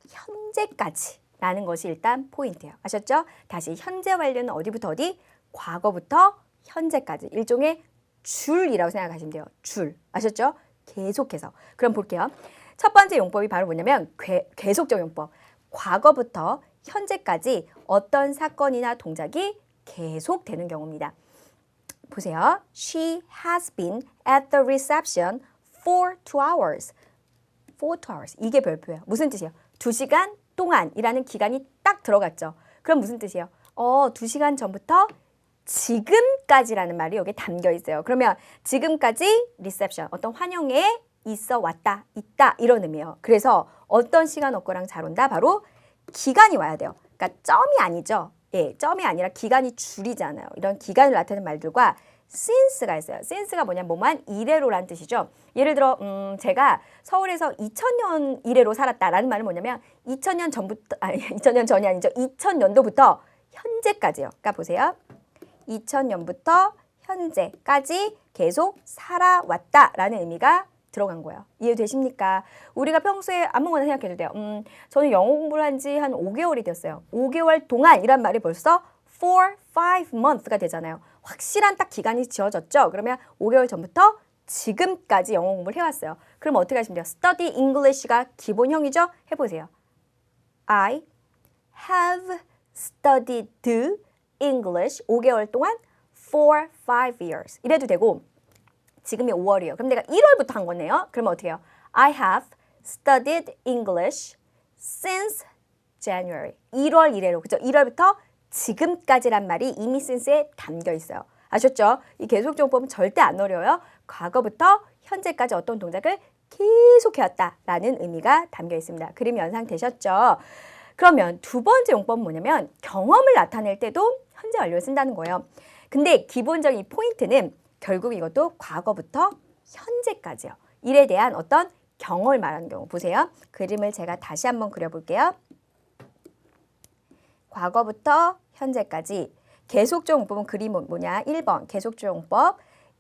현재까지 라는 것이 일단 포인트예요. 아셨죠? 다시 현재 완료는 어디부터 어디? 과거부터 현재까지. 일종의 줄이라고 생각하시면 돼요. 줄. 아셨죠? 계속해서. 그럼 볼게요. 첫 번째 용법이 바로 뭐냐면 계속적 용법. 과거부터 현재까지 어떤 사건이나 동작이 계속되는 경우입니다. 보세요. She has been at the reception for 2 hours. for 2 hours. 이게 별표예요. 무슨 뜻이에요? 2시간 동안이라는 기간이 딱 들어갔죠. 그럼 무슨 뜻이에요? 2시간 전부터 지금까지라는 말이 여기에 담겨 있어요. 그러면 지금까지 리셉션, 어떤 환영회에 있어 왔다, 있다 이런 의미예요. 그래서 어떤 시간 어거랑 잘 온다? 바로 기간이 와야 돼요. 그러니까 점이 아니죠. 예, 점이 아니라 기간이 줄이잖아요. 이런 기간을 나타내는 말들과 since가 있어요. since가 뭐냐, 뭐만 이래로라는 뜻이죠. 예를 들어 제가 서울에서 2000년 이래로 살았다라는 말은 뭐냐면 2000년 전부터, 아니 2000년 전이 아니죠. 2000년도부터 현재까지요. 그러니까 보세요. 2000년부터 현재까지 계속 살아왔다라는 의미가 들어간 거예요. 이해되십니까? 우리가 평소에 아무거나 생각해도 돼요. 저는 영어 공부를 한 지 한 5개월이 됐어요. 5개월 동안 이란 말이 벌써 4, 5 months가 되잖아요. 확실한 딱 기간이 지어졌죠? 그러면 5개월 전부터 지금까지 영어 공부를 해왔어요. 그럼 어떻게 하시면 돼요? Study English가 기본형이죠? 해보세요. I have studied English 5개월 동안 for 5 years. 이래도 되고 지금이 5월이에요. 그럼 내가 1월부터 한 거네요. 그러면 어떻게 해요? I have studied English since January. 1월 이래로. 그죠? 1월부터 지금까지란 말이 이미 since에 담겨 있어요. 아셨죠? 이 계속적용법은 절대 안 어려워요. 과거부터 현재까지 어떤 동작을 계속 해왔다라는 의미가 담겨 있습니다. 그림 연상되셨죠? 그러면 두 번째 용법은 뭐냐면 경험을 나타낼 때도 현재 완료를 쓴다는 거예요. 근데 기본적인 이 포인트는 결국 이것도 과거부터 현재까지요. 일에 대한 어떤 경험을 말하는 경우. 보세요. 그림을 제가 다시 한번 그려볼게요. 과거부터 현재까지 계속적 용법은 그림은 뭐냐? 1번 계속적 용법.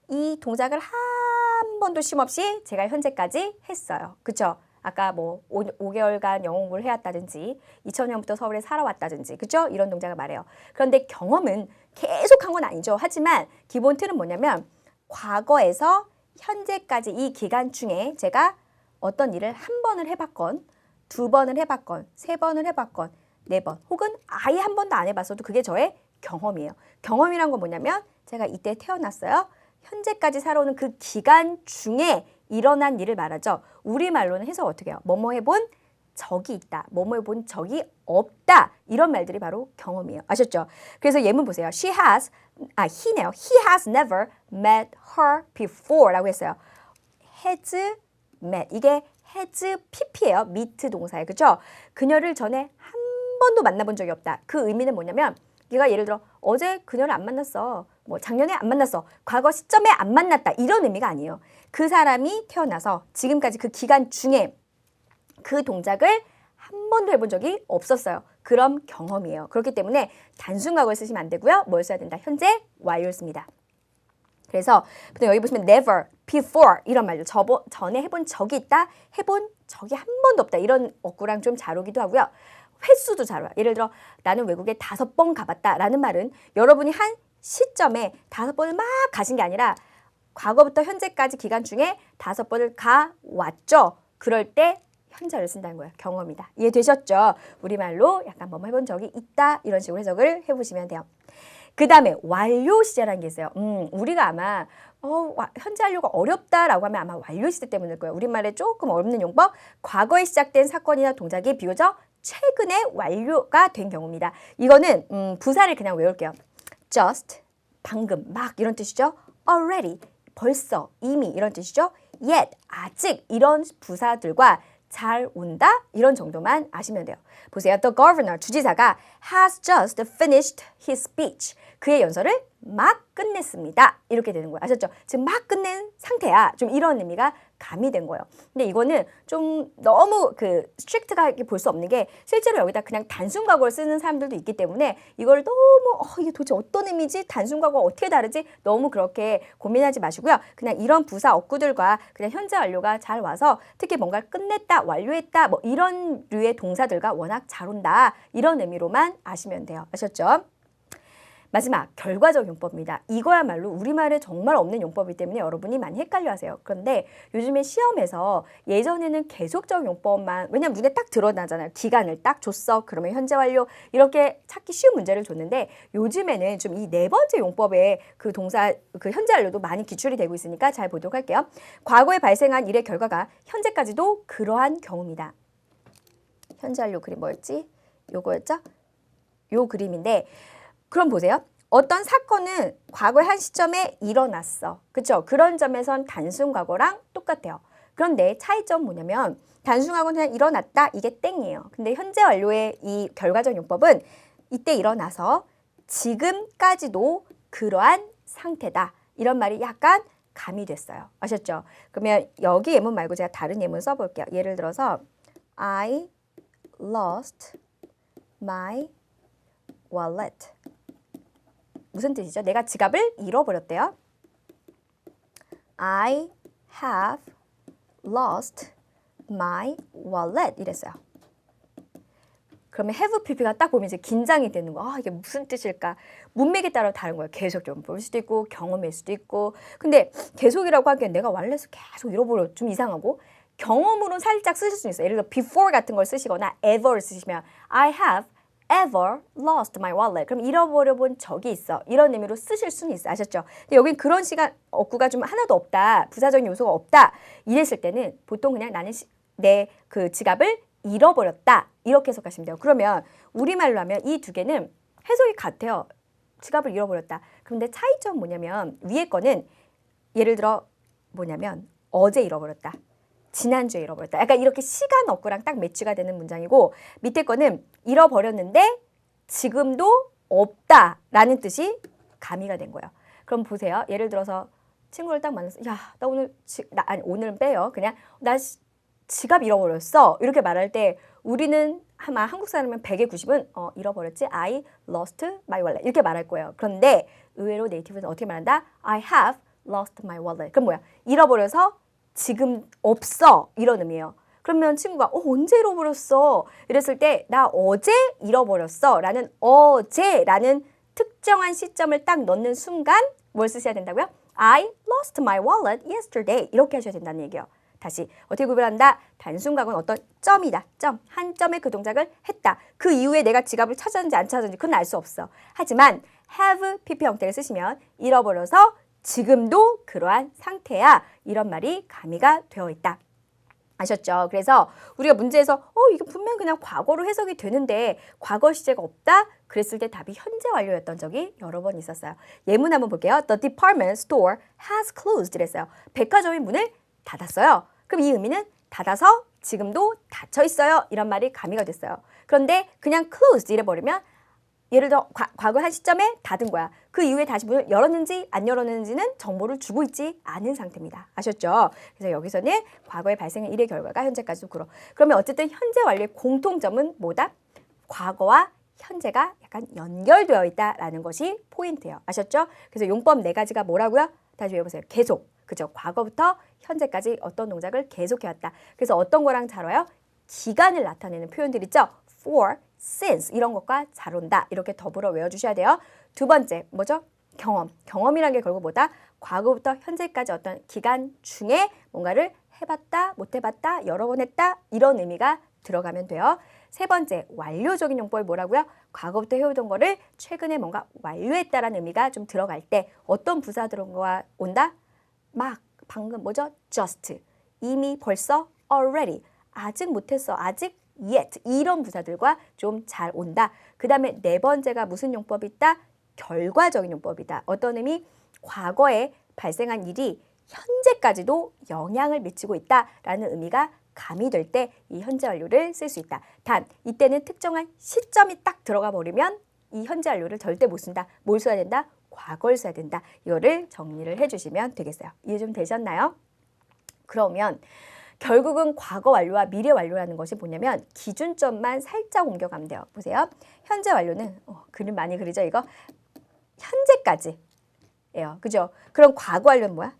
이 동작을 한 번도 쉼없이 제가 현재까지 했어요. 그쵸? 아까 뭐 5개월간 영어 공부를 해왔다든지 2000년부터 서울에 살아왔다든지 그죠? 이런 동작을 말해요. 그런데 경험은 계속 한 건 아니죠. 하지만 기본 틀은 뭐냐면 과거에서 현재까지 이 기간 중에 제가 어떤 일을 한 번을 해봤건 2번을 해봤건 3번을 해봤건 4번 혹은 아예 한 번도 안 해봤어도 그게 저의 경험이에요. 경험이란 건 뭐냐면 제가 이때 태어났어요. 현재까지 살아오는 그 기간 중에 일어난 일을 말하죠. 우리말로는 해석 어떻게 해요? 뭐뭐 해본 적이 있다. 뭐뭐 해본 적이 없다. 이런 말들이 바로 경험이에요. 아셨죠? 그래서 예문 보세요. he네요. He has never met her before 라고 했어요. has met. 이게 has pp예요. meet 동사예요. 그죠? 그녀를 전에 한 번도 만나본 적이 없다. 그 의미는 뭐냐면 네가 예를 들어 어제 그녀를 안 만났어. 뭐 작년에 안 만났어. 과거 시점에 안 만났다. 이런 의미가 아니에요. 그 사람이 태어나서 지금까지 그 기간 중에 그 동작을 한 번도 해본 적이 없었어요. 그럼 경험이에요. 그렇기 때문에 단순 과거를 쓰시면 안 되고요. 뭘 써야 된다? 현재 완료를 씁니다. 그래서 여기 보시면 never, before 이런 말들 전에 해본 적이 있다. 해본 적이 한 번도 없다. 이런 어구랑 좀 잘 오기도 하고요. 횟수도 잘 와요. 예를 들어 나는 외국에 5번 가봤다라는 말은 여러분이 한 시점에 5번을 막 가신 게 아니라 과거부터 현재까지 기간 중에 5번을 가왔죠. 그럴 때 현재를 쓴다는 거예요. 경험이다. 이해되셨죠? 우리말로 약간 뭐뭐 해본 적이 있다. 이런 식으로 해석을 해보시면 돼요. 그 다음에 완료 시제라는 게 있어요. 우리가 아마 현재 완료가 어렵다라고 하면 아마 완료 시제 때문일 거예요. 우리말에 조금 어렵는 용법. 과거에 시작된 사건이나 동작이 비교적 최근에 완료가 된 경우입니다. 이거는 부사를 그냥 외울게요. just, 방금, 막 이런 뜻이죠. already, 벌써, 이미 이런 뜻이죠. yet, 아직 이런 부사들과 잘 온다? 이런 정도만 아시면 돼요. 보세요. The governor, 주지사가 has just finished his speech. 그의 연설을 막 끝냈습니다. 이렇게 되는 거예요. 아셨죠? 지금 막 끝낸 상태야. 좀 이런 의미가 가미된 거예요. 근데 이거는 좀 너무 스트릭트하게 볼 수 없는 게 실제로 여기다 그냥 단순 과거를 쓰는 사람들도 있기 때문에 이걸 너무 이게 도대체 어떤 의미지? 단순 과거가 어떻게 다르지? 너무 그렇게 고민하지 마시고요. 그냥 이런 부사 어구들과 그냥 현재 완료가 잘 와서 특히 뭔가를 끝냈다, 완료했다 뭐 이런 류의 동사들과 워낙 잘 온다. 이런 의미로만 아시면 돼요. 아셨죠? 마지막 결과적 용법입니다. 이거야말로 우리말에 정말 없는 용법이기 때문에 여러분이 많이 헷갈려 하세요. 그런데 요즘에 시험에서 예전에는 계속적 용법만 왜냐면 눈에 딱 드러나잖아요. 기간을 딱 줬어. 그러면 현재 완료 이렇게 찾기 쉬운 문제를 줬는데 요즘에는 좀 이 네 번째 용법에 그 동사 현재 완료도 많이 기출이 되고 있으니까 잘 보도록 할게요. 과거에 발생한 일의 결과가 현재까지도 그러한 경우입니다. 현재 완료 그림 뭐였지? 요거였죠? 요 그림인데 그럼 보세요. 어떤 사건은 과거의 한 시점에 일어났어. 그렇죠? 그런 점에선 단순 과거랑 똑같아요. 그런데 차이점 뭐냐면 단순 과거는 그냥 일어났다. 이게 땡이에요. 근데 현재 완료의 이 결과적 용법은 이때 일어나서 지금까지도 그러한 상태다. 이런 말이 약간 가미됐어요. 아셨죠? 그러면 여기 예문 말고 제가 다른 예문 써볼게요. 예를 들어서 I lost my wallet. 무슨 뜻이죠? 내가 지갑을 잃어버렸대요. I have lost my wallet 이랬어요. 그러면 have pp가 딱 보면 이제 긴장이 되는 거야. 이게 무슨 뜻일까? 문맥에 따라 다른 거예요. 계속 볼 수도 있고 경험일 수도 있고. 근데 계속이라고 하기엔 내가 왈렛을 계속 잃어버려 좀 이상하고 경험으로 살짝 쓰실 수 있어요. 예를 들어 before 같은 걸 쓰시거나 ever를 쓰시면 I have ever lost my wallet. 그럼 잃어버려 본 적이 있어. 이런 의미로 쓰실 수는 있어. 아셨죠? 근데 여긴 그런 시간 어구가 좀 하나도 없다. 부사적인 요소가 없다. 이랬을 때는 보통 그냥 나는 내 그 지갑을 잃어버렸다. 이렇게 해석하시면 돼요. 그러면 우리말로 하면 이 두 개는 해석이 같아요. 지갑을 잃어버렸다. 그런데 차이점 뭐냐면 위에 거는 예를 들어 뭐냐면 어제 잃어버렸다. 지난주에 잃어버렸다. 약간 이렇게 시간 어구랑 딱 매치가 되는 문장이고 밑에 거는 잃어버렸는데 지금도 없다라는 뜻이 가미가 된 거예요. 그럼 보세요. 예를 들어서 친구를 딱 만나서 야, 나 오늘 아니 오늘은 빼요. 그냥 나 지갑 잃어버렸어. 이렇게 말할 때 우리는 아마 한국 사람이면 100에 90은 잃어버렸지. I lost my wallet. 이렇게 말할 거예요. 그런데 의외로 네이티브는 어떻게 말한다? I have lost my wallet. 그럼 뭐야? 잃어버려서 지금 없어. 이런 의미예요. 그러면 친구가 언제 잃어버렸어? 이랬을 때 나 어제 잃어버렸어. 라는 어제라는 특정한 시점을 딱 넣는 순간 뭘 쓰셔야 된다고요? I lost my wallet yesterday. 이렇게 하셔야 된다는 얘기예요. 다시 어떻게 구별한다? 단순 과거는 어떤 점이다. 점. 한 점에 그 동작을 했다. 그 이후에 내가 지갑을 찾았는지 안 찾았는지 그건 알 수 없어. 하지만 have pp 형태를 쓰시면 잃어버려서 지금도 그러한 상태야. 이런 말이 가미가 되어 있다. 아셨죠? 그래서 우리가 문제에서 이게 분명 그냥 과거로 해석이 되는데 과거 시제가 없다? 그랬을 때 답이 현재 완료였던 적이 여러 번 있었어요. 예문 한번 볼게요. The department store has closed 이랬어요. 백화점이 문을 닫았어요. 그럼 이 의미는 닫아서 지금도 닫혀 있어요. 이런 말이 가미가 됐어요. 그런데 그냥 closed 이래버리면 예를 들어 과거 한 시점에 닫은 거야. 그 이후에 다시 문을 열었는지 안 열었는지는 정보를 주고 있지 않은 상태입니다. 아셨죠? 그래서 여기서는 과거에 발생한 일의 결과가 현재까지도 그러. 그러면 어쨌든 현재 완료의 공통점은 뭐다? 과거와 현재가 약간 연결되어 있다라는 것이 포인트예요. 아셨죠? 그래서 용법 네 가지가 뭐라고요? 다시 외워보세요. 계속. 그죠? 과거부터 현재까지 어떤 동작을 계속해왔다. 그래서 어떤 거랑 잘 와요? 기간을 나타내는 표현들 있죠? for, since 이런 것과 잘 온다. 이렇게 더불어 외워주셔야 돼요. 두 번째 뭐죠? 경험. 경험이란 게 결국 뭐다? 과거부터 현재까지 어떤 기간 중에 뭔가를 해봤다, 못해봤다, 여러 번 했다 이런 의미가 들어가면 돼요. 세 번째 완료적인 용법이 뭐라고요? 과거부터 해오던 거를 최근에 뭔가 완료했다라는 의미가 좀 들어갈 때 어떤 부사 들어온 거가 온다? 막, 방금 뭐죠? just, 이미 벌써, already, 아직 못했어, 아직 yet 이런 부사들과 좀 잘 온다. 그 다음에 네 번째가 무슨 용법이 있다? 결과적인 용법이다. 어떤 의미? 과거에 발생한 일이 현재까지도 영향을 미치고 있다라는 의미가 가미될 때 이 현재 완료를 쓸 수 있다. 단 이때는 특정한 시점이 딱 들어가 버리면 이 현재 완료를 절대 못 쓴다. 뭘 써야 된다? 과거를 써야 된다. 이거를 정리를 해주시면 되겠어요. 이해 좀 되셨나요? 그러면 결국은 과거 완료와 미래 완료라는 것이 뭐냐면 기준점만 살짝 옮겨가면 돼요. 보세요. 현재 완료는 그림 많이 그리죠. 이거 현재까지예요. 그죠? 그럼 과거 완료는 뭐야?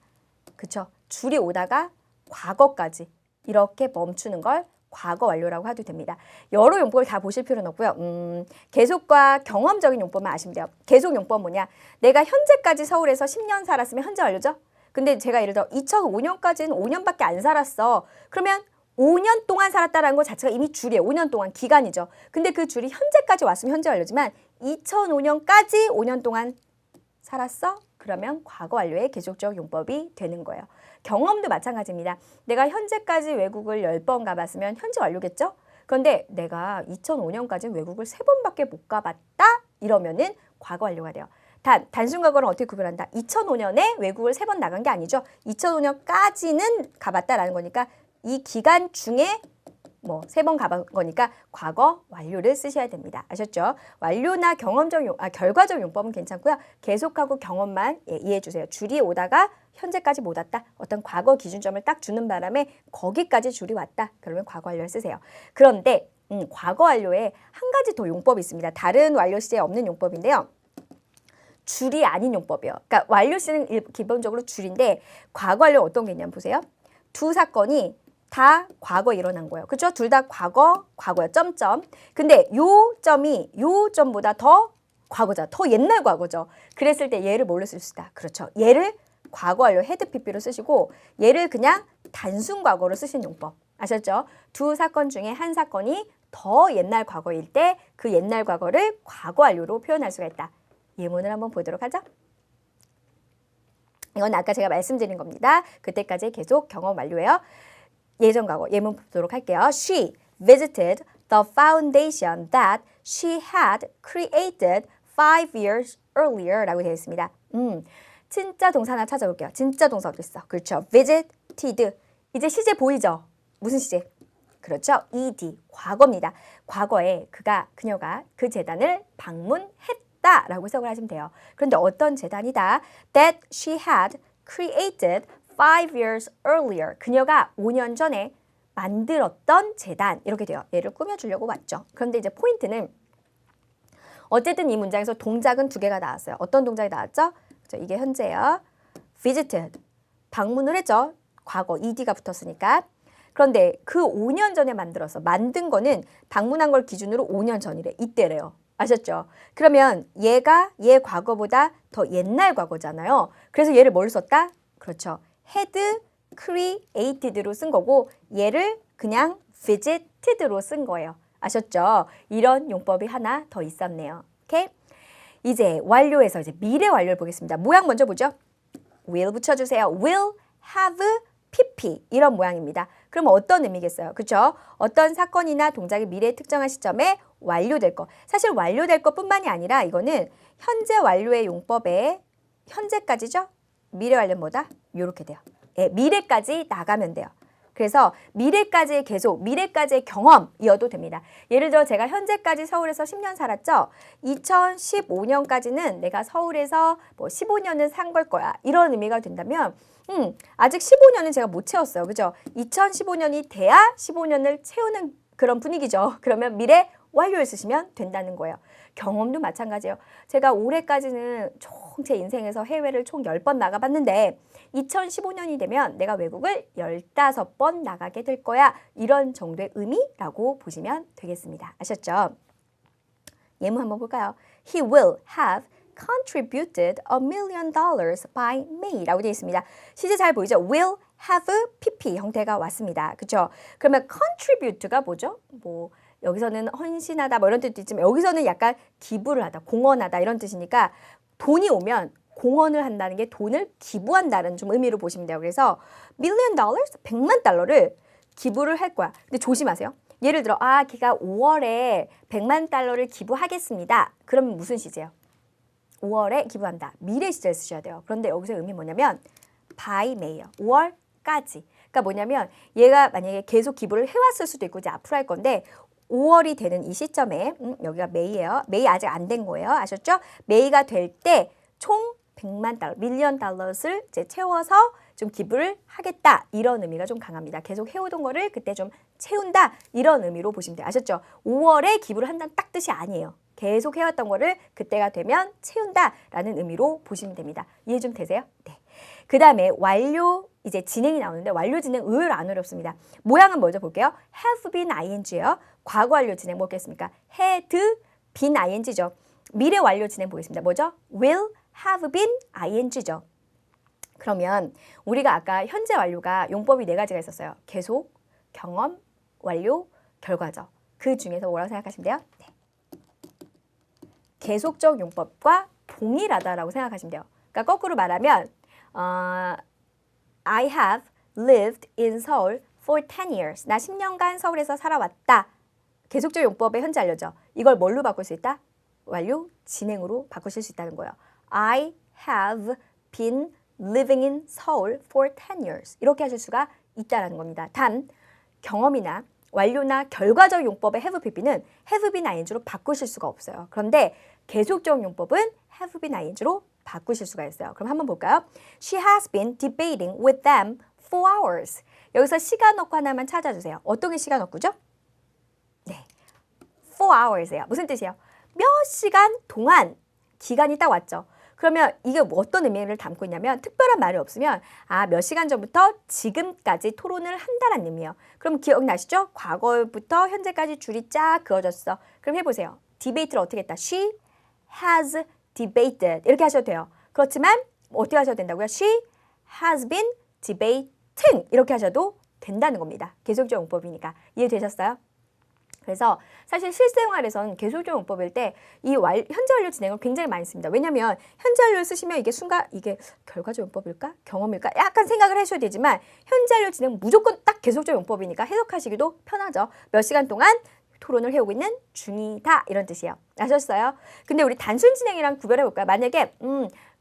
그쵸? 줄이 오다가 과거까지 이렇게 멈추는 걸 과거 완료라고 해도 됩니다. 여러 용법을 다 보실 필요는 없고요. 계속과 경험적인 용법만 아시면 돼요. 계속 용법 뭐냐? 내가 현재까지 서울에서 10년 살았으면 현재 완료죠? 근데 제가 예를 들어 2005년까지는 5년밖에 안 살았어. 그러면 5년 동안 살았다는 것 자체가 이미 줄이에요. 5년 동안 기간이죠. 근데 그 줄이 현재까지 왔으면 현재 완료지만 2005년까지 5년 동안 살았어? 그러면 과거 완료의 계속적 용법이 되는 거예요. 경험도 마찬가지입니다. 내가 현재까지 외국을 10번 가봤으면 현재 완료겠죠? 그런데 내가 2005년까지는 외국을 3번밖에 못 가봤다? 이러면은 과거 완료가 돼요. 단순 과거를 어떻게 구별한다? 2005년에 외국을 3번 나간 게 아니죠. 2005년까지는 가봤다라는 거니까 이 기간 중에 3번 가본 거니까 과거 완료를 쓰셔야 됩니다. 아셨죠? 완료나 결과적 용법은 괜찮고요. 계속하고 경험만 이해해 주세요. 줄이 오다가 현재까지 못 왔다. 어떤 과거 기준점을 딱 주는 바람에 거기까지 줄이 왔다. 그러면 과거 완료를 쓰세요. 그런데 과거 완료에 한 가지 더 용법이 있습니다. 다른 완료 시제에 없는 용법인데요. 줄이 아닌 용법이에요. 그러니까 완료 시는 기본적으로 줄인데 과거 완료 어떤 게 있냐면 보세요. 두 사건이 다 과거에 일어난 거예요. 그렇죠? 둘 다 과거야. 점점. 근데 요 점이 요 점보다 더 과거죠. 더 옛날 과거죠. 그랬을 때 얘를 뭘로 쓸 수 있다? 그렇죠. 얘를 과거 완료 헤드 PP로 쓰시고 얘를 그냥 단순 과거로 쓰신 용법. 아셨죠? 두 사건 중에 한 사건이 더 옛날 과거일 때 그 옛날 과거를 과거 완료로 표현할 수가 있다. 예문을 한번 보도록 하죠. 이건 아까 제가 말씀드린 겁니다. 그때까지 계속 경험 완료예요. 예전 과거 예문 보도록 할게요. She visited the foundation that she had created 5 years earlier 라고 되어 있습니다. 진짜 동사 하나 찾아볼게요. 진짜 동사 어디 있어? 그렇죠. visited. 이제 시제 보이죠? 무슨 시제? 그렇죠. ed. 과거입니다. 과거에 그녀가 그 재단을 방문했다 라고 해석을 하시면 돼요. 그런데 어떤 재단이다? That she had created 5 years earlier. 그녀가 5년 전에 만들었던 재단. 이렇게 돼요. 얘를 꾸며주려고 왔죠. 그런데 이제 포인트는 어쨌든 이 문장에서 동작은 2개가 나왔어요. 어떤 동작이 나왔죠? 그렇죠? 이게 현재예요. visited. 방문을 했죠. 과거 ed가 붙었으니까. 그런데 그 5년 전에 만든 거는 방문한 걸 기준으로 5년 전이래. 이때래요. 아셨죠? 그러면 얘 과거보다 더 옛날 과거잖아요. 그래서 얘를 뭘 썼다? 그렇죠. had created로 쓴 거고 얘를 그냥 visited로 쓴 거예요. 아셨죠? 이런 용법이 하나 더 있었네요. 오케이? 이제 완료에서 이제 미래 완료를 보겠습니다. 모양 먼저 보죠. will 붙여주세요. will have pp 이런 모양입니다. 그럼 어떤 의미겠어요? 그렇죠? 어떤 사건이나 동작이 미래의 특정한 시점에 완료될 거. 사실 완료될 것뿐만이 아니라 이거는 현재 완료의 용법에 현재까지죠? 미래 완료는 뭐다? 이렇게 돼요. 예, 미래까지 나가면 돼요. 그래서 미래까지의 계속, 미래까지의 경험이어도 됩니다. 예를 들어 제가 현재까지 서울에서 10년 살았죠. 2015년까지는 내가 서울에서 15년을 산 걸 거야. 이런 의미가 된다면 아직 15년은 제가 못 채웠어요. 그죠? 2015년이 돼야 15년을 채우는 그런 분위기죠. 그러면 미래 완료를 쓰시면 된다는 거예요. 경험도 마찬가지예요. 제가 올해까지는 총 제 인생에서 해외를 총 10번 나가봤는데 2015년이 되면 내가 외국을 15번 나가게 될 거야. 이런 정도의 의미라고 보시면 되겠습니다. 아셨죠? 예문 한번 볼까요? He will have contributed $1 million by May 라고 되어 있습니다. 시제 잘 보이죠? will have pp 형태가 왔습니다. 그렇죠? 그러면 contribute가 뭐죠? 여기서는 헌신하다 이런 뜻도 있지만 여기서는 약간 기부를 하다, 공헌하다 이런 뜻이니까 돈이 오면 공헌을 한다는 게 돈을 기부한다는 좀 의미로 보시면 돼요. 그래서 $1 million, $100만 달러를 기부를 할 거야. 근데 조심하세요. 예를 들어 걔가 5월에 100만 달러를 기부하겠습니다. 그러면 무슨 시제요? 5월에 기부한다. 미래 시제를 쓰셔야 돼요. 그런데 여기서 의미 뭐냐면 by May요. 5월까지. 그러니까 뭐냐면 얘가 만약에 계속 기부를 해왔을 수도 있고 이제 앞으로 할 건데 5월이 되는 이 시점에 여기가 메이예요. 메이 아직 안 된 거예요. 아셨죠? 메이가 될 때 총 100만 달러, 밀리언 달러를 이제 채워서 좀 기부를 하겠다. 이런 의미가 좀 강합니다. 계속 해오던 거를 그때 좀 채운다. 이런 의미로 보시면 돼요. 아셨죠? 5월에 기부를 한다는 딱 뜻이 아니에요. 계속 해왔던 거를 그때가 되면 채운다라는 의미로 보시면 됩니다. 이해 좀 되세요? 네. 그 다음에 완료 이제 진행이 나오는데 완료 진행 의외로 안 어렵습니다. 모양은 먼저 볼게요. have been ing예요. 과거 완료 진행 뭐겠습니까? had been ing죠. 미래 완료 진행 보겠습니다. 뭐죠? will have been ing죠. 그러면 우리가 아까 현재 완료가 용법이 4가지가 있었어요. 계속, 경험, 완료, 결과죠. 그 중에서 뭐라고 생각하시면 돼요? 네. 계속적 용법과 동일하다라고 생각하시면 돼요. 그러니까 거꾸로 말하면 I have lived in Seoul for 10 years. 나 10년간 서울에서 살아왔다. 계속적 용법의 현재 완료죠. 이걸 뭘로 바꿀 수 있다? 완료 진행으로 바꾸실 수 있다는 거예요. I have been living in Seoul for 10 years. 이렇게 하실 수가 있다는 겁니다. 단 경험이나 완료나 결과적 용법의 have bb는 have been ing로 바꾸실 수가 없어요. 그런데 계속적 용법은 have been ing로 바꾸실 수가 있어요. 그럼 한번 볼까요? She has been debating with them for hours. 여기서 시간 어구 하나만 찾아주세요. 어떤 게 시간 어구죠? 네, 4 hours예요. 무슨 뜻이에요? 몇 시간 동안 기간이 딱 왔죠. 그러면 이게 어떤 의미를 담고 있냐면 특별한 말이 없으면 몇 시간 전부터 지금까지 토론을 한다는 의미예요. 그럼 기억나시죠? 과거부터 현재까지 줄이 쫙 그어졌어. 그럼 해보세요. 디베이트를 어떻게 했다? She has debated 이렇게 하셔도 돼요. 그렇지만 어떻게 하셔도 된다고요? She has been debating 이렇게 하셔도 된다는 겁니다. 계속적 용법이니까. 이해되셨어요? 그래서 사실 실생활에서는 계속적 용법일 때 이 현재 완료 진행을 굉장히 많이 씁니다. 왜냐하면 현재 완료를 쓰시면 이게 이게 결과적 용법일까? 경험일까? 약간 생각을 하셔야 되지만 현재 완료 진행은 무조건 딱 계속적 용법이니까 해석하시기도 편하죠. 몇 시간 동안 토론을 해오고 있는 중이다 이런 뜻이에요. 아셨어요? 근데 우리 단순 진행이랑 구별해 볼까요? 만약에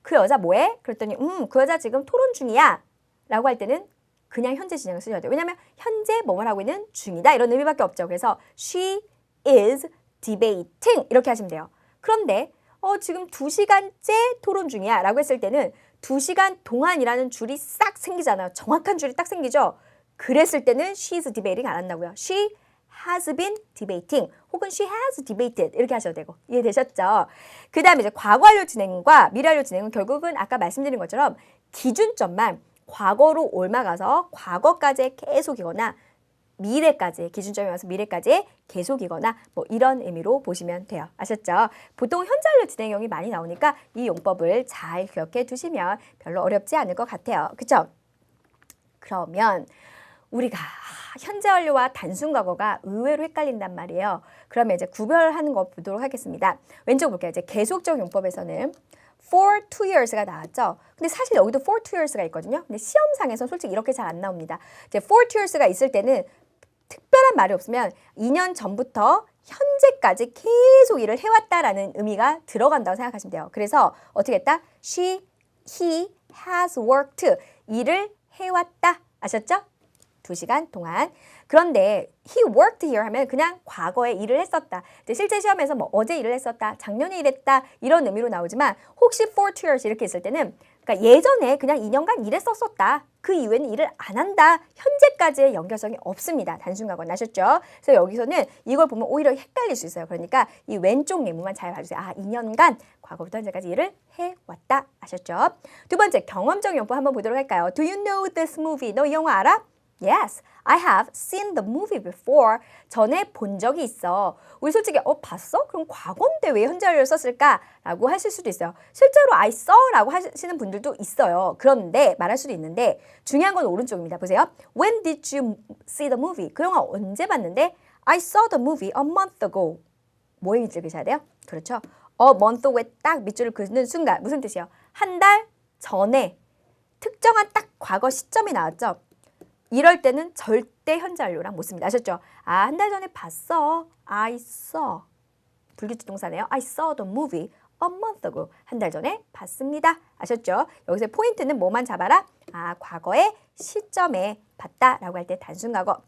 그 여자 뭐해? 그랬더니 그 여자 지금 토론 중이야 라고 할 때는 그냥 현재 진행을 쓰셔야 돼요. 왜냐하면 현재 뭐뭘 하고 있는 중이다 이런 의미밖에 없죠. 그래서 she is debating 이렇게 하시면 돼요. 그런데 지금 2시간째 토론 중이야 라고 했을 때는 2시간 동안이라는 줄이 싹 생기잖아요. 정확한 줄이 딱 생기죠. 그랬을 때는 she is debating 안 한다고요. she has been debating 혹은 she has debated 이렇게 하셔도 되고 이해되셨죠? 그 다음에 이제 과거 완료 진행과 미래 완료 진행은 결국은 아까 말씀드린 것처럼 기준점만 과거로 옮아가서 과거까지의 계속이거나 미래까지 기준점이 와서 미래까지의 계속이거나 뭐 이런 의미로 보시면 돼요. 아셨죠? 보통 현재 완료 진행형이 많이 나오니까 이 용법을 잘 기억해 두시면 별로 어렵지 않을 것 같아요. 그렇죠? 그러면 우리가 현재 완료와 단순 과거가 의외로 헷갈린단 말이에요. 그러면 이제 구별하는 거 보도록 하겠습니다. 왼쪽 볼게요. 이제 계속적 용법에서는 for 2 years가 나왔죠. 근데 사실 여기도 for 2 years가 있거든요. 근데 시험상에서 솔직히 이렇게 잘 안 나옵니다. 이제 for 2 years가 있을 때는 특별한 말이 없으면 2년 전부터 현재까지 계속 일을 해왔다라는 의미가 들어간다고 생각하시면 돼요. 그래서 어떻게 했다? he has worked. 일을 해왔다. 아셨죠? 2시간 동안. 그런데 he worked here 하면 그냥 과거에 일을 했었다. 실제 시험에서 뭐 어제 일을 했었다, 작년에 일했다 이런 의미로 나오지만 혹시 for 2 years 이렇게 있을 때는 그러니까 예전에 그냥 2년간 일했었다. 그 이후에는 일을 안 한다. 현재까지의 연결성이 없습니다. 단순 과거 아셨죠? 그래서 여기서는 이걸 보면 오히려 헷갈릴 수 있어요. 그러니까 이 왼쪽 예문만 잘 봐주세요. 2년간 과거부터 현재까지 일을 해왔다. 아셨죠? 두 번째 경험적 용법 한번 보도록 할까요? Do you know this movie? 너 이 영화 알아? Yes, I have seen the movie before. 전에 본 적이 있어. 우리 솔직히 봤어? 그럼 과거인데 왜 현재 완료를 썼을까? 라고 하실 수도 있어요. 실제로 I saw 라고 하시는 분들도 있어요. 그런데 말할 수도 있는데 중요한 건 오른쪽입니다. 보세요. When did you see the movie? 그 영화 언제 봤는데? I saw the movie a month ago. 뭐에 밑줄 그으셔야 돼요? 그렇죠. A month ago에 딱 밑줄을 그는 순간 무슨 뜻이에요? 한 달 전에 특정한 딱 과거 시점이 나왔죠. 이럴 때는 절대 현재 완료랑 못 씁니다. 아셨죠? 아, 한 달 전에 봤어. I saw. 불규칙 동사네요. I saw the movie a month ago. 한 달 전에 봤습니다. 아셨죠? 여기서 포인트는 뭐만 잡아라? 아, 과거의 시점에 봤다라고 할 때 단순과거.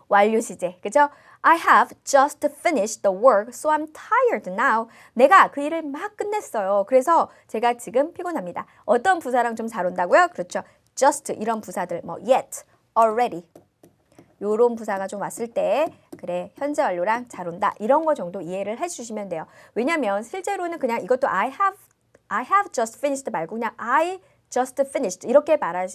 완료 시제. 그죠? I have just finished the work, so I'm tired now. 내가 그 일을 막 끝냈어요. 그래서 제가 지금 피곤합니다. 어떤 부사랑 좀 잘 온다고요? 그렇죠. just 이런 부사들, 뭐 yet, already. 요런 부사가 좀 왔을 때 그래 현재 완료랑 잘 온다. 이런 거 정도 이해를 해주시면 돼요. 왜냐면 실제로는 그냥 이것도 I have just finished 말고 그냥 I just finished 이렇게 말하는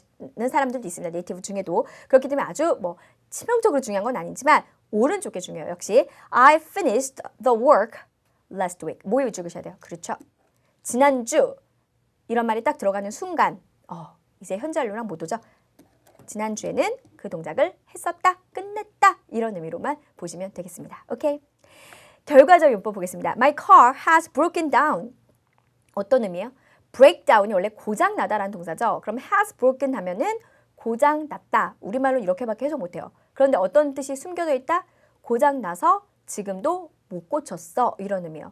사람들도 있습니다. 네이티브 중에도. 그렇기 때문에 아주 뭐 치명적으로 중요한 건 아니지만 오른쪽에 중요해요. 역시 I finished the work last week. 뭐에 위주 주셔야 돼요. 그렇죠. 지난주 이런 말이 딱 들어가는 순간 이제 현재 완료랑 못 오죠. 지난주에는 그 동작을 했었다, 끝냈다 이런 의미로만 보시면 되겠습니다. 오케이? 결과적 용법 보겠습니다. My car has broken down. 어떤 의미예요? breakdown이 원래 고장나다라는 동사죠. 그럼 has broken 하면은 고장났다. 우리말로 이렇게밖에 해석 못해요. 그런데 어떤 뜻이 숨겨져 있다? 고장나서 지금도 못 고쳤어. 이런 의미예요.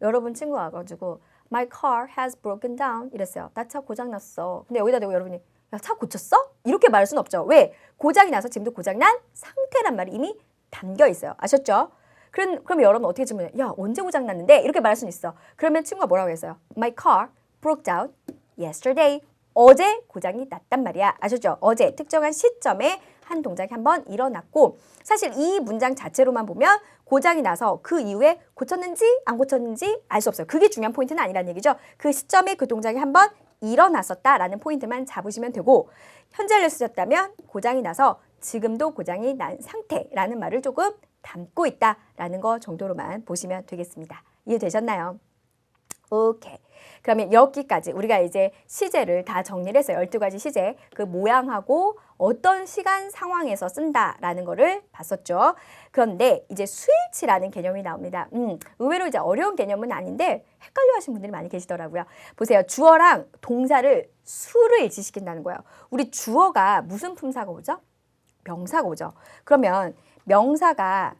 여러분 친구 와가지고 My car has broken down 이랬어요. 나 차 고장났어. 근데 여기다 대고 여러분이 야, 차 고쳤어? 이렇게 말할 수는 없죠. 왜? 고장이 나서 지금도 고장난 상태란 말이 이미 담겨 있어요. 아셨죠? 그럼 여러분 어떻게 질문해요? 야, 언제 고장났는데? 이렇게 말할 수는 있어. 그러면 친구가 뭐라고 했어요? My car broke down yesterday. 어제 고장이 났단 말이야. 아셨죠? 어제 특정한 시점에 한 동작이 한번 일어났고 사실 이 문장 자체로만 보면 고장이 나서 그 이후에 고쳤는지 안 고쳤는지 알 수 없어요. 그게 중요한 포인트는 아니라는 얘기죠. 그 시점에 그 동작이 한번 일어났었다라는 포인트만 잡으시면 되고 현재 완료 쓰셨다면 고장이 나서 지금도 고장이 난 상태라는 말을 조금 담고 있다라는 거 정도로만 보시면 되겠습니다. 이해되셨나요? 오케이. 그러면 여기까지 우리가 이제 시제를 다 정리를 했어요. 12가지 시제. 그 모양하고 어떤 시간 상황에서 쓴다라는 거를 봤었죠. 그런데 이제 수일치라는 개념이 나옵니다. 의외로 이제 어려운 개념은 아닌데 헷갈려 하시는 분들이 많이 계시더라고요. 보세요. 주어랑 동사를 수를 일치시킨다는 거예요. 우리 주어가 무슨 품사가 오죠? 명사가 오죠. 그러면 명사가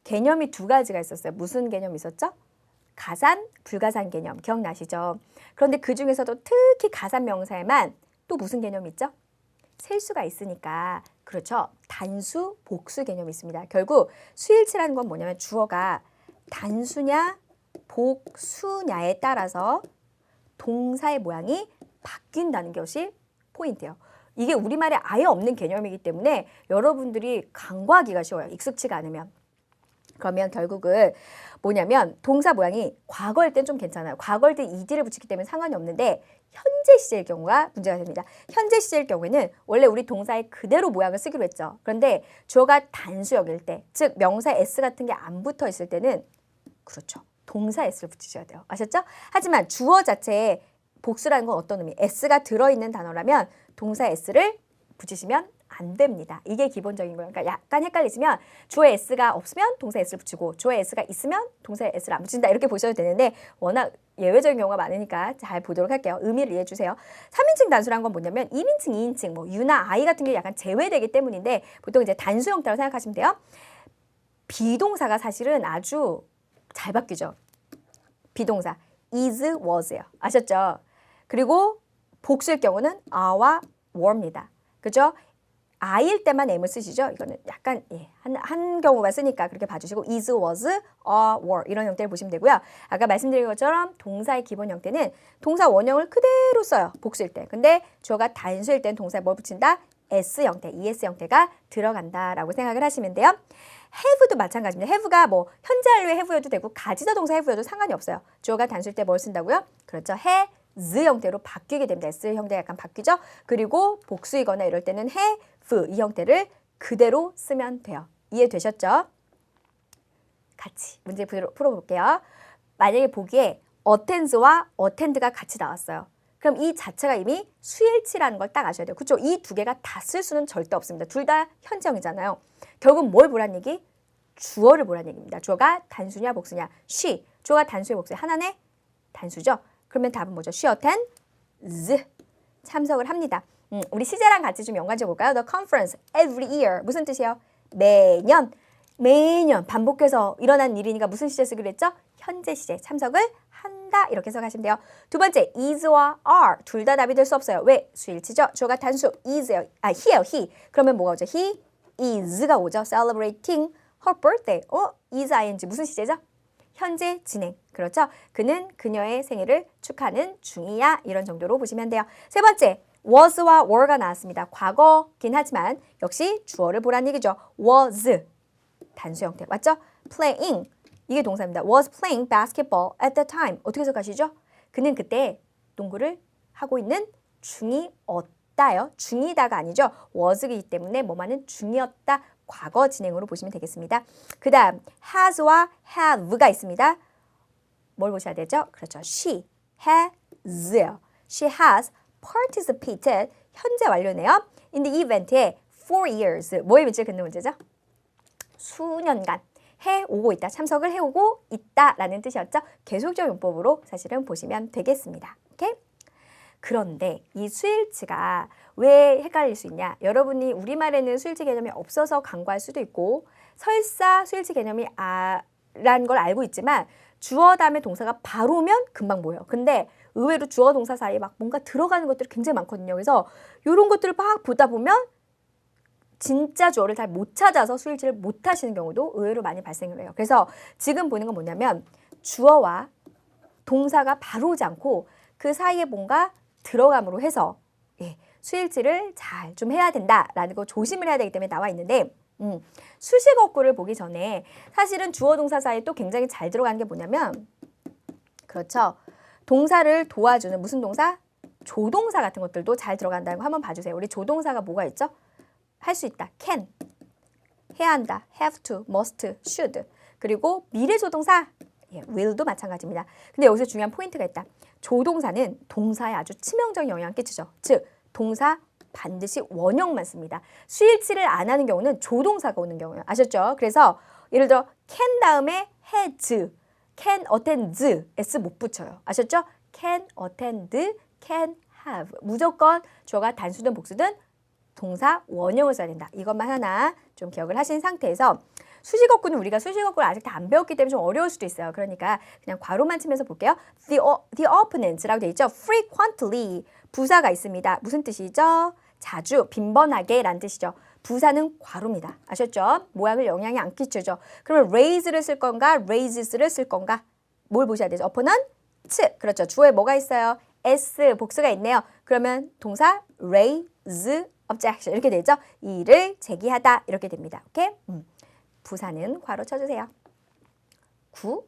개념이 두 가지가 있었어요. 무슨 개념이 있었죠? 가산, 불가산 개념 기억나시죠? 그런데 그 중에서도 특히 가산 명사에만 또 무슨 개념이 있죠? 셀 수가 있으니까 그렇죠. 단수, 복수 개념이 있습니다. 결국 수일치라는 건 뭐냐면 주어가 단수냐 복수냐에 따라서 동사의 모양이 바뀐다는 것이 포인트예요. 이게 우리말에 아예 없는 개념이기 때문에 여러분들이 간과하기가 쉬워요. 익숙치가 않으면. 그러면 결국은 뭐냐면 동사 모양이 과거일 땐 좀 괜찮아요. 과거일 때 ed를 붙이기 때문에 상관이 없는데 현재 시제일 경우가 문제가 됩니다. 현재 시제일 경우에는 원래 우리 동사의 그대로 모양을 쓰기로 했죠. 그런데 주어가 단수역일 때, 즉 명사 s 같은 게 안 붙어 있을 때는 그렇죠. 동사 s를 붙이셔야 돼요. 아셨죠? 하지만 주어 자체에 복수라는 건 어떤 의미? s가 들어있는 단어라면 동사 s를 붙이시면 안 됩니다. 이게 기본적인 거예요. 그러니까 약간 헷갈리시면 주어에 s가 없으면 동사 s를 붙이고 주어에 s가 있으면 동사에 s를 안 붙인다. 이렇게 보셔도 되는데 워낙 예외적인 경우가 많으니까 잘 보도록 할게요. 의미를 이해해 주세요. 3인칭 단수란 건 뭐냐면 1인칭, 2인칭, 뭐 유나 I 같은 게 약간 제외되기 때문인데 보통 이제 단수 형태로 생각하시면 돼요. 비동사가 사실은 아주 잘 바뀌죠. 비동사 is, was예요. 아셨죠? 그리고 복수일 경우는 are와 were입니다. 그죠? I일 때만 M을 쓰시죠? 이거는 약간 한 경우가 쓰니까 그렇게 봐주시고 is, was, are, were 이런 형태를 보시면 되고요. 아까 말씀드린 것처럼 동사의 기본 형태는 동사 원형을 그대로 써요. 복수일 때. 근데 주어가 단수일 땐 동사에 뭘 붙인다? S 형태, ES 형태가 들어간다라고 생각을 하시면 돼요. have도 마찬가지입니다. have가 뭐 현재 완료의 have여도 되고 가지다 동사 have여도 상관이 없어요. 주어가 단수일 때 뭘 쓴다고요? 그렇죠. has 형태로 바뀌게 됩니다. S 형태가 약간 바뀌죠. 그리고 복수이거나 이럴 때는 have 이 형태를 그대로 쓰면 돼요. 이해되셨죠? 같이 문제 풀어볼게요. 만약에 보기에 attend와 attend가 같이 나왔어요. 그럼 이 자체가 이미 수일치라는 걸 딱 아셔야 돼요. 그렇죠? 이 두 개가 다 쓸 수는 절대 없습니다. 둘 다 현재형이잖아요. 결국 뭘 보란 얘기? 주어를 보란 얘기입니다. 주어가 단수냐 복수냐? she. 주어가 단수의 복수의 하나네? 단수죠? 그러면 답은 뭐죠? she attends 참석을 합니다. 우리 시제랑 같이 좀 연관지어 볼까요? The conference every year. 무슨 뜻이에요? 매년. 매년 반복해서 일어난 일이니까 무슨 시제 쓰기로 했죠? 현재 시제 참석을 한다. 이렇게 해석하시면 돼요. 두 번째, is와 are. 둘 다 답이 될 수 없어요. 왜? 수일치죠. 주어가 단수. is예요. he예요. he. 그러면 뭐가 오죠? He is가 오죠. celebrating her birthday. is ing. 무슨 시제죠? 현재 진행. 그렇죠? 그는 그녀의 생일을 축하하는 중이야. 이런 정도로 보시면 돼요. 세 번째, was와 were가 나왔습니다. 과거긴 하지만 역시 주어를 보란 얘기죠. was. 단수 형태. 맞죠? playing. 이게 동사입니다. was playing basketball at that time. 어떻게 해석하시죠? 그는 그때 농구를 하고 있는 중이었다요. 중이다가 아니죠. was이기 때문에 뭐만은 중이었다. 과거 진행으로 보시면 되겠습니다. 그 다음 has와 have가 있습니다. 뭘 보셔야 되죠? 그렇죠. She has. She has participated. 현재 완료네요. In the event에 4 years. 뭐의 문제를 긋는 문제죠? 수년간 해오고 있다. 참석을 해오고 있다라는 뜻이었죠. 계속적 용법으로 사실은 보시면 되겠습니다. 오케이? 그런데 이 수일치가 왜 헷갈릴 수 있냐? 여러분이 우리말에는 수일치 개념이 없어서 간과할 수도 있고 설사 수일치 개념이 라는 걸 알고 있지만 주어 다음에 동사가 바로 오면 금방 보여요. 근데 의외로 주어 동사 사이에 막 뭔가 들어가는 것들이 굉장히 많거든요. 그래서 이런 것들을 막 보다 보면 진짜 주어를 잘 못 찾아서 수일치를 못 하시는 경우도 의외로 많이 발생을 해요. 그래서 지금 보는 건 뭐냐면 주어와 동사가 바로 오지 않고 그 사이에 뭔가 들어감으로 해서 수일치를 잘 좀 해야 된다라는 거 조심을 해야 되기 때문에 나와 있는데 수식어구를 보기 전에 사실은 주어 동사 사이에 또 굉장히 잘 들어가는 게 뭐냐면 그렇죠. 동사를 도와주는 무슨 동사? 조동사 같은 것들도 잘 들어간다는 거 한번 봐주세요. 우리 조동사가 뭐가 있죠? 할 수 있다. can. 해야 한다. have to, must, should. 그리고 미래 조동사 will도 마찬가지입니다. 근데 여기서 중요한 포인트가 있다. 조동사는 동사에 아주 치명적인 영향을 끼치죠. 즉 동사 반드시 원형만 씁니다. 수일치를 안 하는 경우는 조동사가 오는 경우예요. 아셨죠? 그래서 예를 들어 can 다음에 has, can attend, s 못 붙여요. 아셨죠? can attend, can have. 무조건 주어가 단수든 복수든 동사 원형을 써야 된다. 이것만 하나 좀 기억을 하신 상태에서 수식어구는 우리가 수식어구를 아직 다 안 배웠기 때문에 좀 어려울 수도 있어요. 그러니까 그냥 괄호만 치면서 볼게요. The opponents라고 되어 있죠. frequently 부사가 있습니다. 무슨 뜻이죠? 자주, 빈번하게 라는 뜻이죠. 부사는 괄호입니다. 아셨죠? 모양을 영향이 안 끼치죠. 그러면 raise를 쓸 건가? raises를 쓸 건가? 뭘 보셔야 되죠? opponent, 그렇죠. 주어에 뭐가 있어요? s, 복수가 있네요. 그러면 동사 raise, objection 이렇게 되죠. 이를 제기하다 이렇게 됩니다. 오케이? 부사는 괄호 쳐주세요.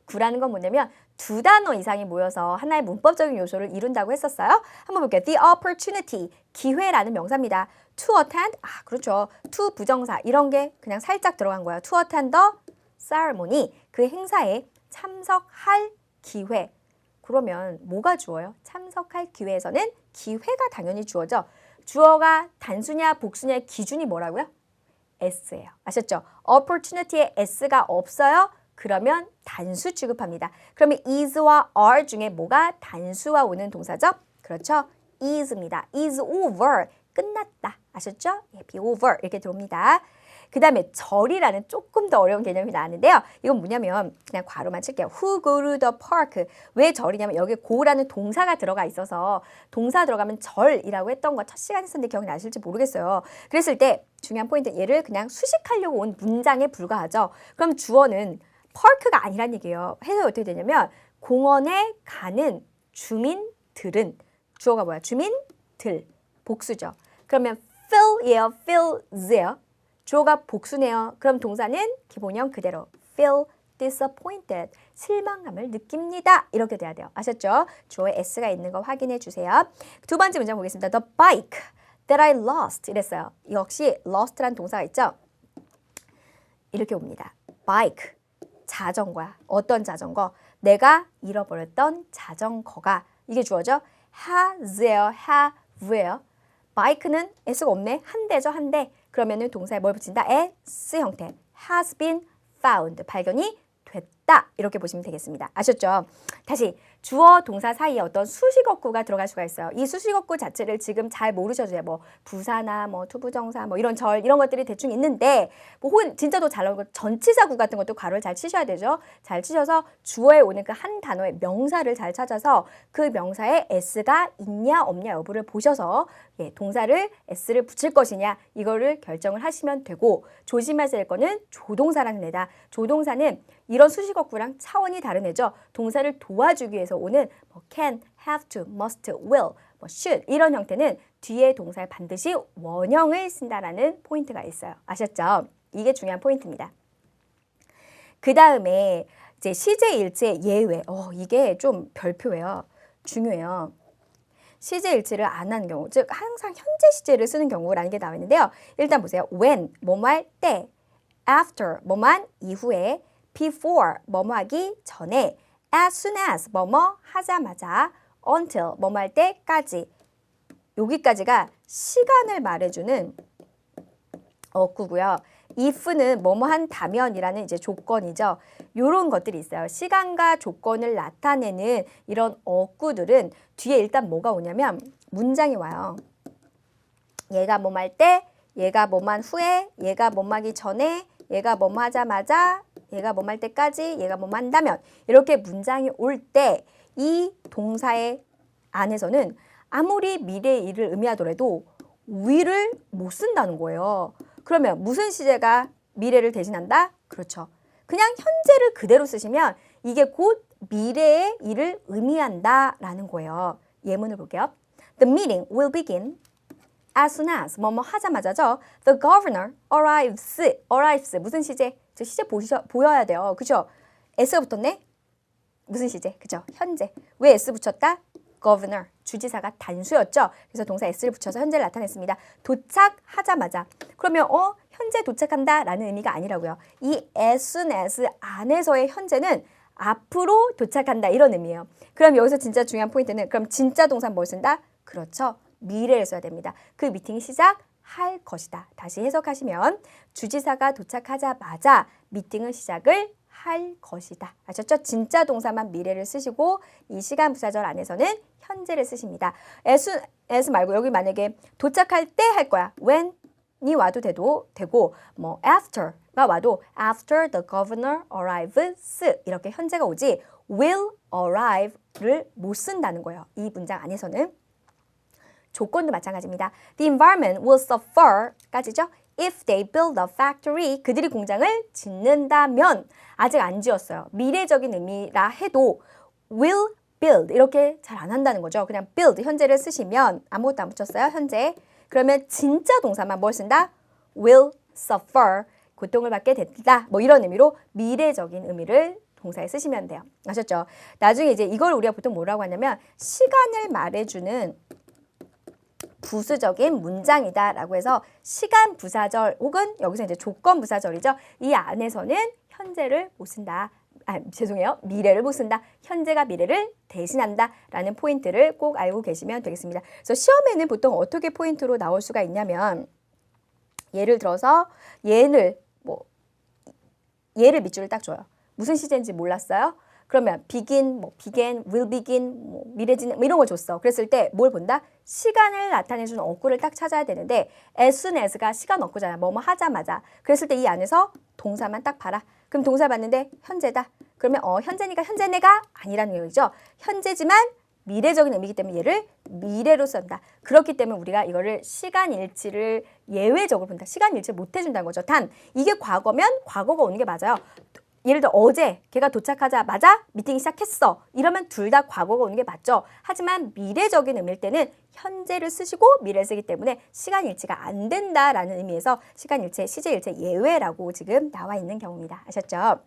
구라는 건 뭐냐면 두 단어 이상이 모여서 하나의 문법적인 요소를 이룬다고 했었어요. 한번 볼게요. The opportunity, 기회라는 명사입니다. To attend, 그렇죠. To 부정사, 이런 게 그냥 살짝 들어간 거예요. To attend the ceremony, 그 행사에 참석할 기회. 그러면 뭐가 주어요? 참석할 기회에서는 기회가 당연히 주어죠. 주어가 단수냐 복수냐의 기준이 뭐라고요? s예요. 아셨죠? opportunity에 s가 없어요. 그러면 단수 취급합니다. 그러면 is와 are 중에 뭐가 단수와 오는 동사죠? 그렇죠? is입니다. is over, 끝났다. 아셨죠? be over 이렇게 들어옵니다. 그 다음에 절이라는 조금 더 어려운 개념이 나왔는데요. 이건 뭐냐면 그냥 괄호만 칠게요. Who go to the park. 왜 절이냐면 여기에 go라는 동사가 들어가 있어서 동사 들어가면 절이라고 했던 거 첫 시간에 썼는데 기억나실지 모르겠어요. 그랬을 때 중요한 포인트 얘를 그냥 수식하려고 온 문장에 불과하죠. 그럼 주어는 park가 아니란 얘기예요. 해석이 어떻게 되냐면 공원에 가는 주민들은 주어가 뭐야? 주민들 복수죠. 그러면 fill이에요. fills예요. 주어가 복수네요. 그럼 동사는 기본형 그대로 feel disappointed, 실망감을 느낍니다. 이렇게 돼야 돼요. 아셨죠? 주어에 s가 있는 거 확인해 주세요. 두 번째 문장 보겠습니다. The bike that I lost 이랬어요. 역시 lost라는 동사가 있죠? 이렇게 옵니다. bike, 자전거야. 어떤 자전거? 내가 잃어버렸던 자전거가. 이게 주어죠? has예요. have예요. bike는 s가 없네. 한 대죠. 한 대. 그러면은 동사에 뭘 붙인다? s 형태. has been found. 발견이 됐다. 이렇게 보시면 되겠습니다. 아셨죠? 다시 주어 동사 사이에 어떤 수식어구가 들어갈 수가 있어요. 이 수식어구 자체를 지금 잘 모르셔도 돼요. 뭐 부사나 뭐 투부정사 뭐 이런 절 이런 것들이 대충 있는데 뭐 혹은 진짜도 잘 나오고 전치사구 같은 것도 괄호를 잘 치셔야 되죠. 잘 치셔서 주어에 오는 그 한 단어의 명사를 잘 찾아서 그 명사에 s가 있냐 없냐 여부를 보셔서 동사를 s를 붙일 것이냐 이거를 결정을 하시면 되고 조심하셔야 될 거는 조동사라는 애다. 조동사는 이런 수식어구랑 차원이 다른 애죠. 동사를 도와주기 위해서 오는 뭐 can, have to, must, will, 뭐 should 이런 형태는 뒤에 동사에 반드시 원형을 쓴다라는 포인트가 있어요. 아셨죠? 이게 중요한 포인트입니다. 그 다음에 이제 시제일체 예외. 이게 좀 별표예요. 중요해요. 시제일치를 안 하는 경우, 즉 항상 현재 시제를 쓰는 경우라는 게 나와 있는데요. 일단 보세요. when, 뭐뭐 할 때, after, 뭐뭐 한 이후에, before, 뭐뭐 하기 전에, as soon as, 뭐뭐 하자마자, until, 뭐뭐 할 때까지. 여기까지가 시간을 말해주는 어구고요. if는 뭐뭐 한다면이라는 이제 조건이죠. 요런 것들이 있어요. 시간과 조건을 나타내는 이런 어구들은 뒤에 일단 뭐가 오냐면 문장이 와요. 얘가 뭐뭐 할 때, 얘가 뭐뭐 한 후에, 얘가 뭐뭐 하기 전에, 얘가 뭐뭐 하자마자, 얘가 뭐뭐 할 때까지, 얘가 뭐뭐 한다면 이렇게 문장이 올 때 이 동사의 안에서는 아무리 미래의 일을 의미하더라도 will을 못 쓴다는 거예요. 그러면 무슨 시제가 미래를 대신한다? 그렇죠. 그냥 현재를 그대로 쓰시면 이게 곧 미래의 일을 의미한다라는 거예요. 예문을 볼게요. The meeting will begin as soon as 뭐뭐 하자마자죠. The governor arrives 무슨 시제? 저 시제 보여야 돼요. 그죠? S가 붙었네? 무슨 시제? 그죠? 현재. 왜 S 붙였다? governor, 주지사가 단수였죠. 그래서 동사 s를 붙여서 현재를 나타냈습니다. 도착하자마자. 그러면 현재 도착한다 라는 의미가 아니라고요. 이 as soon as 안에서의 현재는 앞으로 도착한다 이런 의미예요. 그럼 여기서 진짜 중요한 포인트는 그럼 진짜 동사 뭘 쓴다? 그렇죠. 미래를 써야 됩니다. 그 미팅이 시작할 것이다. 다시 해석하시면 주지사가 도착하자마자 미팅은 시작을 할 것이다. 아셨죠? 진짜 동사만 미래를 쓰시고 이 시간 부사절 안에서는 현재를 쓰십니다. as 말고 여기 만약에 도착할 때 할 거야. when이 와도 되고 뭐 after가 와도 after the governor arrives 이렇게 현재가 오지 will arrive를 못 쓴다는 거예요. 이 문장 안에서는. 조건도 마찬가지입니다. The environment will suffer까지죠. If they build a factory, 그들이 공장을 짓는다면 아직 안 지었어요. 미래적인 의미라 해도 will build 이렇게 잘 안 한다는 거죠. 그냥 build 현재를 쓰시면 아무것도 안 붙였어요. 현재. 그러면 진짜 동사만 뭘 쓴다? will suffer 고통을 받게 됐다. 뭐 이런 의미로 미래적인 의미를 동사에 쓰시면 돼요. 아셨죠? 나중에 이제 이걸 우리가 보통 뭐라고 하냐면 시간을 말해주는 부수적인 문장이다라고 해서 시간 부사절 혹은 여기서 이제 조건 부사절이죠. 이 안에서는 현재를 못 쓴다. 미래를 못 쓴다. 현재가 미래를 대신한다라는 포인트를 꼭 알고 계시면 되겠습니다. 그래서 시험에는 보통 어떻게 포인트로 나올 수가 있냐면 예를 들어서 얘를 밑줄을 딱 줘요. 무슨 시제인지 몰랐어요? 그러면 begin, will begin, 미래진 이런 걸 줬어. 그랬을 때 뭘 본다? 시간을 나타내주는 어구를 딱 찾아야 되는데 as soon as가 시간 어구잖아. 뭐뭐 하자마자. 그랬을 때 이 안에서 동사만 딱 봐라. 그럼 동사 봤는데 현재다. 그러면 현재니까 현재네가 아니라는 얘기죠. 현재지만 미래적인 의미이기 때문에 얘를 미래로 쓴다. 그렇기 때문에 우리가 이거를 시간일치를 예외적으로 본다. 시간일치 못 해준다는 거죠. 단 이게 과거면 과거가 오는 게 맞아요. 예를 들어 어제 걔가 도착하자마자 미팅이 시작했어. 이러면 둘 다 과거가 오는 게 맞죠. 하지만 미래적인 의미일 때는 현재를 쓰시고 미래를 쓰기 때문에 시간일치가 안 된다라는 의미에서 시간일체, 시제일체 예외라고 지금 나와 있는 경우입니다. 아셨죠?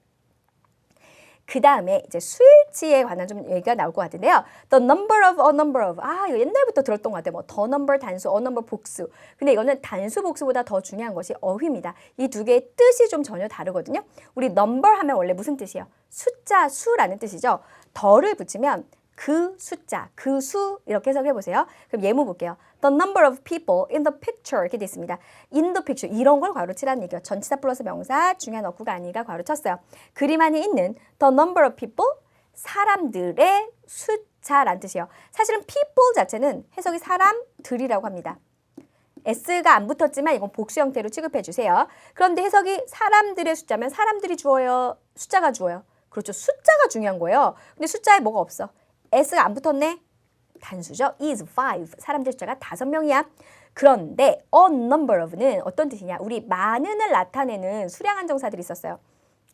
그 다음에 이제 수일치에 관한 좀 얘기가 나올 것 같은데요. The number of, a number of. 이거 옛날부터 들었던 것 같아요. 뭐 the number 단수, a number 복수. 근데 이거는 단수 복수보다 더 중요한 것이 어휘입니다. 이 두 개의 뜻이 좀 전혀 다르거든요. 우리 number 하면 원래 무슨 뜻이에요? 숫자, 수라는 뜻이죠. 더를 붙이면 그 숫자, 그 수 이렇게 해석해 보세요. 그럼 예문 볼게요. The number of people in the picture 이렇게 돼 있습니다. in the picture 이런 걸 괄호 치라는 얘기예요. 전치사 플러스 명사 중요한 어구가 아니가 괄호 쳤어요. 그림 안에 있는 the number of people 사람들의 숫자란 뜻이에요. 사실은 people 자체는 해석이 사람들이라고 합니다. S가 안 붙었지만 이건 복수 형태로 취급해 주세요. 그런데 해석이 사람들의 숫자면 사람들이 주어요? 숫자가 주어요? 그렇죠. 숫자가 중요한 거예요. 근데 숫자에 뭐가 없어? S가 안 붙었네? 단수죠. is 5. 사람들 숫자가 5명이야. 그런데 a number of는 어떤 뜻이냐? 우리 많은을 나타내는 수량 한정사들이 있었어요.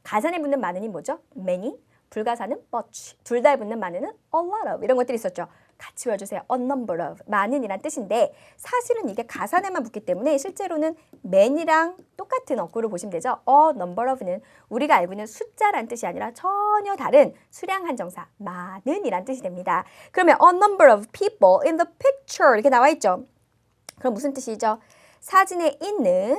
가산에 붙는 많은이 뭐죠? many. 불가사는 much. 둘 다에 붙는 많은은 a lot of. 이런 것들이 있었죠. 같이 외워주세요. a number of. 많은이란 뜻인데 사실은 이게 가산에만 붙기 때문에 실제로는 man이랑 똑같은 어구로 보시면 되죠. a number of는 우리가 알고 있는 숫자란 뜻이 아니라 전혀 다른 수량 한정사 많은이란 뜻이 됩니다. 그러면 a number of people in the picture 이렇게 나와 있죠. 그럼 무슨 뜻이죠? 사진에 있는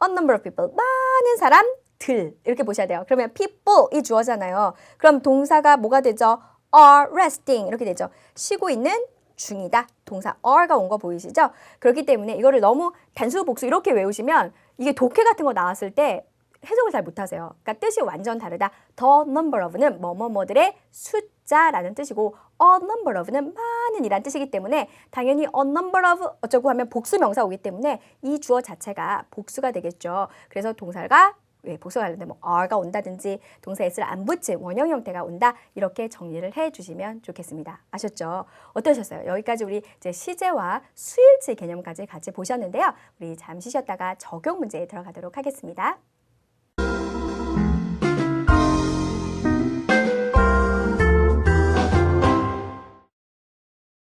a number of people 많은 사람들 이렇게 보셔야 돼요. 그러면 people이 주어잖아요. 그럼 동사가 뭐가 되죠? are resting 이렇게 되죠. 쉬고 있는 중이다. 동사 are가 온 거 보이시죠? 그렇기 때문에 이거를 너무 단수 복수 이렇게 외우시면 이게 독해 같은 거 나왔을 때 해석을 잘 못하세요. 그러니까 뜻이 완전 다르다. The number of는 뭐뭐뭐들의 숫자라는 뜻이고 a number of는 많은이란 뜻이기 때문에 당연히 a number of 어쩌고 하면 복수 명사 오기 때문에 이 주어 자체가 복수가 되겠죠. 그래서 동사가 복수가 관련된 뭐 are가 온다든지 동사 s를 안 붙인 원형 형태가 온다 이렇게 정리를 해주시면 좋겠습니다. 아셨죠? 어떠셨어요? 여기까지 우리 이제 시제와 수일치 개념까지 같이 보셨는데요. 우리 잠시 쉬었다가 적용 문제에 들어가도록 하겠습니다.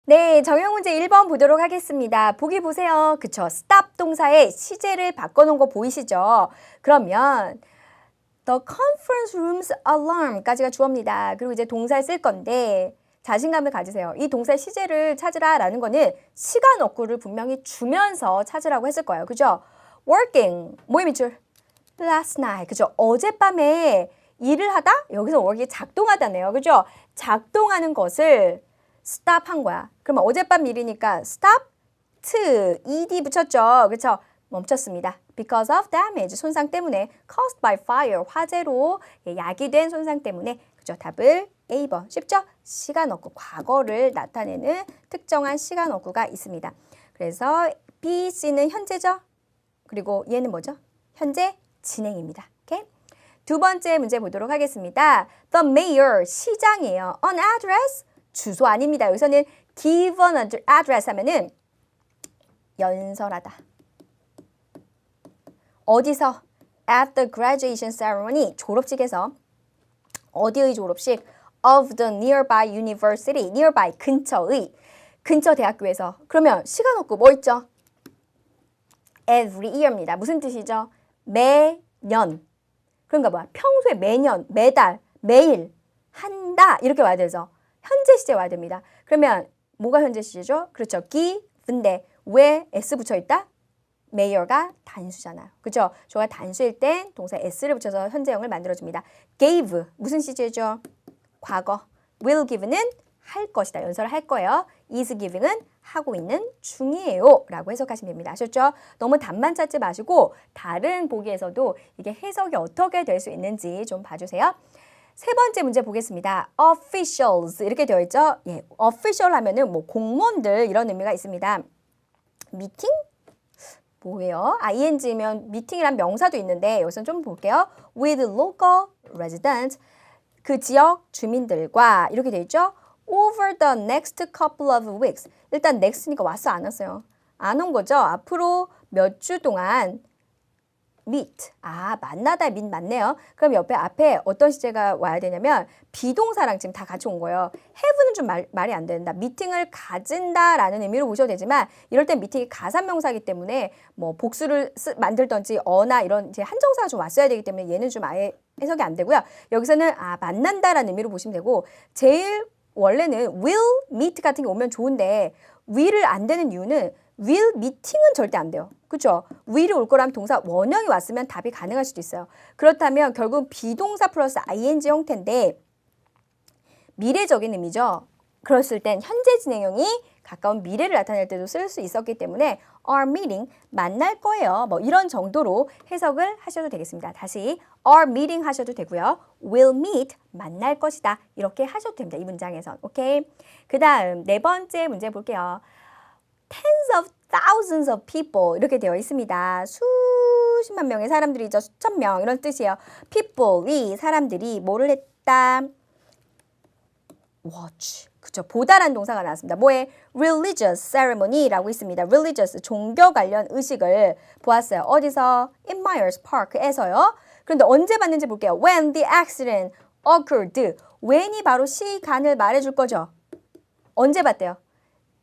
네, 적용 문제 1번 보도록 하겠습니다. 보기 보세요. 그쵸? stop 동사의 시제를 바꿔놓은 거 보이시죠? 그러면 the conference room's alarm까지가 주어입니다. 그리고 이제 동사를 쓸 건데 자신감을 가지세요. 이 동사의 시제를 찾으라라는 거는 시간 어구를 분명히 주면서 찾으라고 했을 거예요. 그죠? working, 뭐의 밑줄? last night, 그죠? 어젯밤에 일을 하다? 여기서 work이 작동하다네요. 그죠? 작동하는 것을 stop 한 거야. 그러면 어젯밤 일이니까 stop, ed 붙였죠. 그렇죠? 멈췄습니다. Because of damage, 손상 때문에 caused by fire, 화재로 야기된 손상 때문에 그죠? 답을 A번. 쉽죠? 시간 어구, 과거를 나타내는 특정한 시간 어구가 있습니다. 그래서 B, C는 현재죠? 그리고 얘는 뭐죠? 현재 진행입니다. 오케이? 두 번째 문제 보도록 하겠습니다. The mayor, 시장이에요. An address, 주소 아닙니다. 여기서는 give an address 하면은 연설하다. 어디서? At the graduation ceremony, 졸업식에서. 어디의 졸업식? Of the nearby university, nearby, 근처의, 근처 대학교에서. 그러면 시간 없고 뭐 있죠? Every year입니다. 무슨 뜻이죠? 매년. 그러니까 뭐야? 평소에 매년, 매달, 매일, 한다 이렇게 와야 되죠. 현재 시제 와야 됩니다. 그러면 뭐가 현재 시제죠? 그렇죠. give인데 왜 s 붙여 있다? mayor가 단수잖아요. 그렇죠? 조가 단수일 땐 동사 s를 붙여서 현재형을 만들어줍니다. gave 무슨 시제죠? 과거. will give는 할 것이다. 연설을 할 거예요. is giving은 하고 있는 중이에요. 라고 해석하시면 됩니다. 아셨죠? 너무 답만 찾지 마시고 다른 보기에서도 이게 해석이 어떻게 될 수 있는지 좀 봐주세요. 세 번째 문제 보겠습니다. officials 이렇게 되어 있죠. 예, official 하면은 뭐 공무원들 이런 의미가 있습니다. 미팅? 뭐예요? ing면 미팅이란 명사도 있는데 여기서 좀 볼게요. with local residents 그 지역 주민들과 이렇게 되어 있죠. over the next couple of weeks 일단 next니까 왔어 안 왔어요? 안 온 거죠. 앞으로 몇 주 동안 meet. 만나다 meet 맞네요. 그럼 옆에 앞에 어떤 시제가 와야 되냐면 비동사랑 지금 다 같이 온 거예요. have는 좀 말이 안 된다. 미팅을 가진다라는 의미로 보셔도 되지만 이럴 땐 미팅이 가산명사이기 때문에 뭐 복수를 만들던지 어나 이런 이제 한정사가 좀 왔어야 되기 때문에 얘는 좀 아예 해석이 안 되고요. 여기서는 만난다라는 의미로 보시면 되고 제일 원래는 will meet 같은 게 오면 좋은데 will을 안 되는 이유는 will meeting은 절대 안 돼요. 그렇죠? will이 올 거라면 동사 원형이 왔으면 답이 가능할 수도 있어요. 그렇다면 결국 비동사 플러스 ing 형태인데 미래적인 의미죠. 그랬을 땐 현재 진행형이 가까운 미래를 나타낼 때도 쓸 수 있었기 때문에 are meeting, 만날 거예요. 뭐 이런 정도로 해석을 하셔도 되겠습니다. 다시 are meeting 하셔도 되고요. will meet, 만날 것이다. 이렇게 하셔도 됩니다. 이 문장에선. 오케이? 그 다음 네 번째 문제 볼게요. tens of thousands of people 이렇게 되어 있습니다. 수십만 명의 사람들이죠. 수천 명 이런 뜻이에요. people이 사람들이 뭐를 했다? watch. 그쵸. 보다라는 동사가 나왔습니다. 뭐에? religious ceremony라고 있습니다. religious, 종교 관련 의식을 보았어요. 어디서? in Myers Park에서요. 그런데 언제 봤는지 볼게요. when the accident occurred. when이 바로 시간을 말해줄 거죠. 언제 봤대요?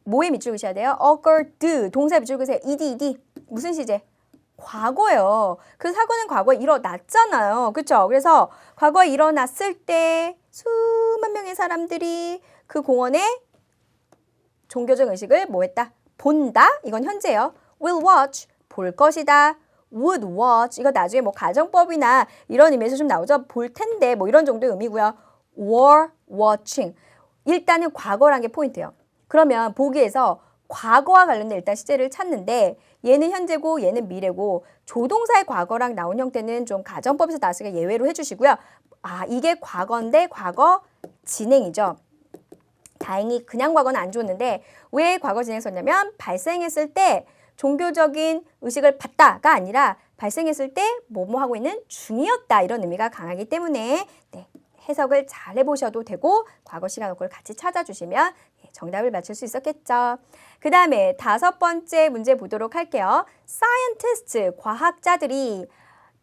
뭐에 밑줄 그으셔야 돼요? occurred. 동사 밑줄 그으세요. ed. 무슨 시제? 과거예요. 그 사고는 과거에 일어났잖아요. 그렇죠? 그래서 과거에 일어났을 때 수만 명의 사람들이 그 공원에 종교적 의식을 뭐 했다? 본다? 이건 현재예요. will watch, 볼 것이다. would watch, 이거 나중에 뭐 가정법이나 이런 의미에서 좀 나오죠. 볼 텐데 뭐 이런 정도의 의미고요. were watching. 일단은 과거란 게 포인트예요. 그러면 보기에서 과거와 관련된 일단 시제를 찾는데 얘는 현재고 얘는 미래고 조동사의 과거랑 나온 형태는 좀 가정법에서 나왔으니까 예외로 해주시고요. 아, 이게 과거인데 과거 진행이죠. 다행히 그냥 과거는 안 줬는데 왜 과거 진행 썼냐면 발생했을 때 종교적인 의식을 받다가 아니라 발생했을 때 뭐뭐 하고 있는 중이었다 이런 의미가 강하기 때문에 네, 해석을 잘 해보셔도 되고 과거 시간 어구를 같이 찾아주시면 정답을 맞출 수 있었겠죠. 그 다음에 다섯 번째 문제 보도록 할게요. scientist, 과학자들이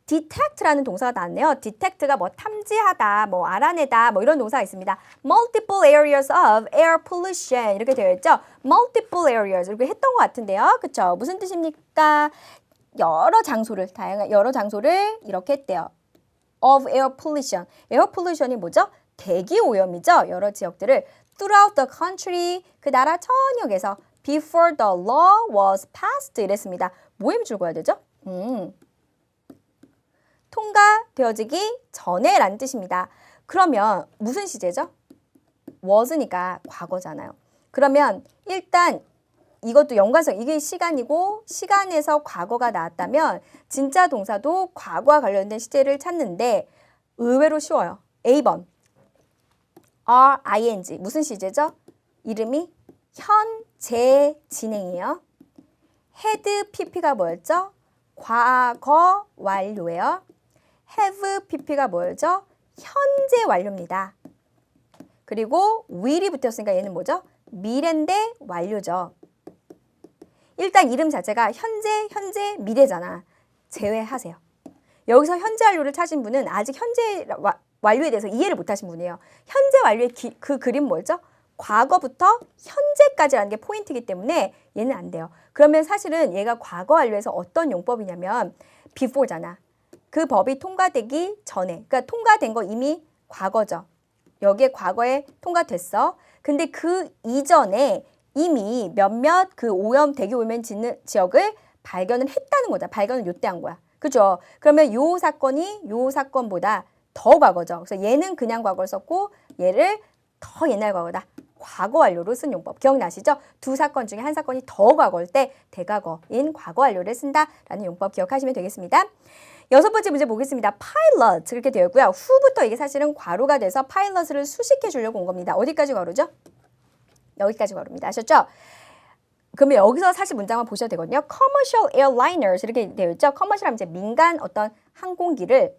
detect라는 동사가 나왔네요. detect가 뭐 탐지하다, 뭐 알아내다, 뭐 이런 동사가 있습니다. multiple areas of air pollution 이렇게 되어 있죠. multiple areas 이렇게 했던 것 같은데요. 그쵸? 무슨 뜻입니까? 여러 장소를, 다양한 여러 장소를 이렇게 했대요. of air pollution. air pollution이 뭐죠? 대기 오염이죠. 여러 지역들을 throughout the country, 그 나라 전역에서 before the law was passed 이랬습니다. 뭐에 밑줄 그어야 되죠? 통과되어지기 전에 라는 뜻입니다. 그러면 무슨 시제죠? was니까 과거잖아요. 그러면 일단 이것도 연관성, 이게 시간이고 시간에서 과거가 나왔다면 진짜 동사도 과거와 관련된 시제를 찾는데 의외로 쉬워요. A번 ing 무슨 시제죠? 이름이 현재 진행이에요. had pp가 뭐였죠? 과거 완료예요. have pp가 뭐였죠? 현재 완료입니다. 그리고 will이 붙었으니까 얘는 뭐죠? 미래인데 완료죠. 일단 이름 자체가 현재, 미래잖아. 제외하세요. 여기서 현재 완료를 찾은 분은 아직 현재 완료에 대해서 이해를 못하신 분이에요. 현재 완료의 그 그림 뭐였죠? 과거부터 현재까지라는 게 포인트이기 때문에 얘는 안 돼요. 그러면 사실은 얘가 과거 완료에서 어떤 용법이냐면 before잖아. 그 법이 통과되기 전에, 그러니까 통과된 거 이미 과거죠. 여기에 과거에 통과됐어. 근데 그 이전에 이미 몇몇 그 오염, 대기 오염 짓는 지역을 발견을 했다는 거다. 발견을 요때 한 거야. 그죠? 그러면 요 사건이 요 사건보다 더 과거죠. 그래서 얘는 그냥 과거를 썼고 얘를 더 옛날 과거다. 과거 완료로 쓴 용법. 기억나시죠? 두 사건 중에 한 사건이 더 과거일 때 대과거인 과거 완료를 쓴다라는 용법 기억하시면 되겠습니다. 여섯 번째 문제 보겠습니다. pilot 이렇게 되어 있고요. 후부터 이게 사실은 괄호가 돼서 파일럿을 수식해 주려고 온 겁니다. 어디까지 괄호죠? 여기까지 괄호입니다. 아셨죠? 그러면 여기서 사실 문장만 보셔도 되거든요. commercial airliners 이렇게 되어 있죠. commercial 하면 이제 민간 어떤 항공기를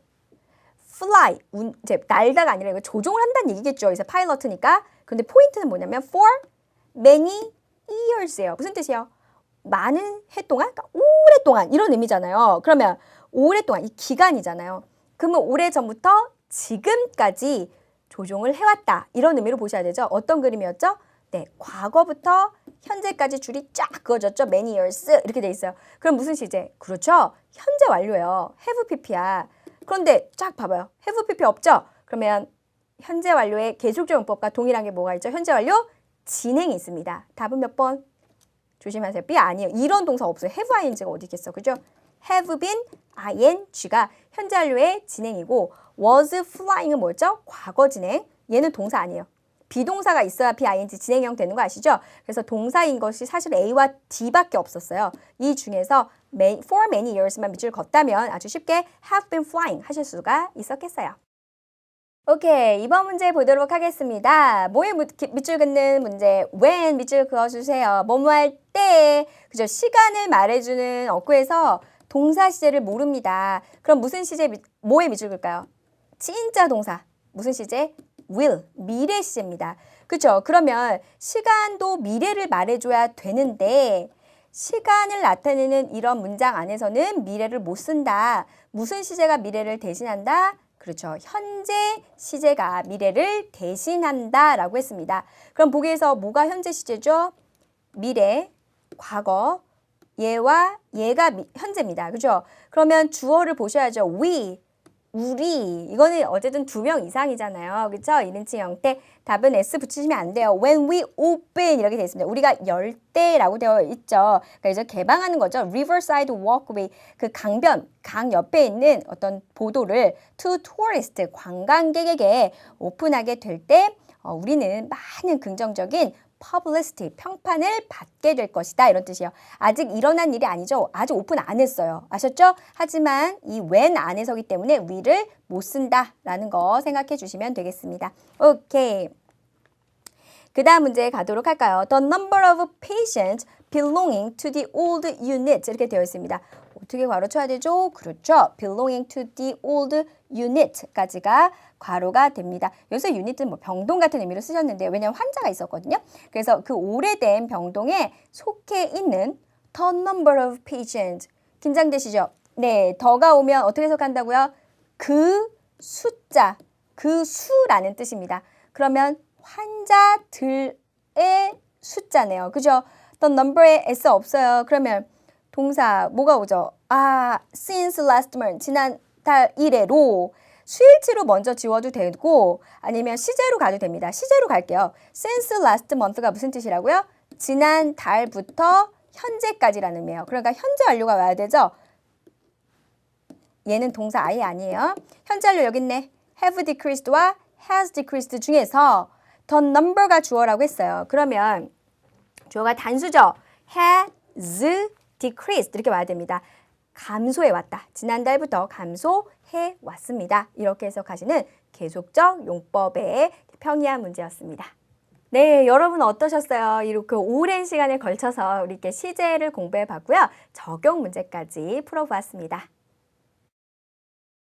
fly, 이제 날다가 아니라 이거 조종을 한다는 얘기겠죠. 그래서 파일럿이니까. 근데 포인트는 뭐냐면 for many years예요. 무슨 뜻이에요? 많은 해 동안, 그러니까 오랫동안 이런 의미잖아요. 그러면 오랫동안 이 기간이잖아요. 그러면 오래전부터 지금까지 조종을 해왔다. 이런 의미로 보셔야 되죠. 어떤 그림이었죠? 네, 과거부터 현재까지 줄이 쫙 그어졌죠. many years 이렇게 돼 있어요. 그럼 무슨 시제? 그렇죠. 현재 완료예요. have pp야. 그런데 쫙 봐봐요. have pp 없죠? 그러면 현재 완료의 계속적 용법과 동일한 게 뭐가 있죠? 현재 완료 진행이 있습니다. 답은 몇 번? 조심하세요. B 아니에요. 이런 동사 없어요. have ing가 어디 있겠어. 그죠? have been ing가 현재 완료의 진행이고 was flying은 뭐였죠? 과거 진행. 얘는 동사 아니에요. 비동사가 있어야 BING 진행형 되는 거 아시죠? 그래서 동사인 것이 사실 A와 D밖에 없었어요. 이 중에서 for many years만 밑줄 걷다면 아주 쉽게 have been flying 하실 수가 있었겠어요. 오케이, 이번 문제 보도록 하겠습니다. 뭐에 밑줄 긋는 문제? when 밑줄 그어주세요. 뭐뭐 할 때, 그죠? 시간을 말해주는 어구에서 동사 시제를 모릅니다. 그럼 무슨 시제, 뭐에 밑줄 긋을까요? 진짜 동사. 무슨 시제? will, 미래 시제입니다. 그죠? 그러면 시간도 미래를 말해줘야 되는데 시간을 나타내는 이런 문장 안에서는 미래를 못 쓴다. 무슨 시제가 미래를 대신한다? 그렇죠. 현재 시제가 미래를 대신한다 라고 했습니다. 그럼 보기에서 뭐가 현재 시제죠? 미래, 과거, 얘와 얘가 현재입니다. 그죠? 그러면 주어를 보셔야죠. we, 우리. 이거는 어쨌든 2명 이상이잖아요. 그렇죠? 1인칭 형태. 답은 S 붙이시면 안 돼요. When we open 이렇게 되어 있습니다. 우리가 열 때라고 되어 있죠. 그러니까 이제 개방하는 거죠. Riverside Walkway. 그 강변, 강 옆에 있는 어떤 보도를 to tourist, 관광객에게 오픈하게 될 때 우리는 많은 긍정적인 publicity, 평판을 받게 될 것이다. 이런 뜻이에요. 아직 일어난 일이 아니죠. 아직 오픈 안 했어요. 아셨죠? 하지만 이 when 안에서기 때문에 we를 못 쓴다라는 거 생각해 주시면 되겠습니다. 오케이. 그 다음 문제 가도록 할까요? The number of patients belonging to the old unit 이렇게 되어 있습니다. 어떻게 괄호 쳐야 되죠? 그렇죠. belonging to the old unit까지가 괄호가 됩니다. 여기서 unit은 뭐 병동 같은 의미로 쓰셨는데 왜냐하면 환자가 있었거든요. 그래서 그 오래된 병동에 속해 있는 the number of patients 긴장되시죠? 네, 더가 오면 어떻게 해석한다고요? 그 숫자, 그 수라는 뜻입니다. 그러면 환자들의 숫자네요. 그죠? the number에 s 없어요. 그러면 동사 뭐가 오죠? since last month, 지난달 이래로 수일치로 먼저 지워도 되고 아니면 시제로 가도 됩니다. 시제로 갈게요. since last month가 무슨 뜻이라고요? 지난달부터 현재까지라는 의미예요. 그러니까 현재 완료가 와야 되죠? 얘는 동사 아예 아니에요. 현재 완료 여기 있네. have decreased와 has decreased 중에서 the number가 주어라고 했어요. 그러면 주어가 단수죠. has decreased 이렇게 와야 됩니다. 감소해 왔다. 지난달부터 감소해 왔습니다. 이렇게 해석하시는 계속적 용법의 평이한 문제였습니다. 네, 여러분 어떠셨어요? 이렇게 오랜 시간에 걸쳐서 우리 이렇게 시제를 공부해 봤고요. 적용 문제까지 풀어보았습니다.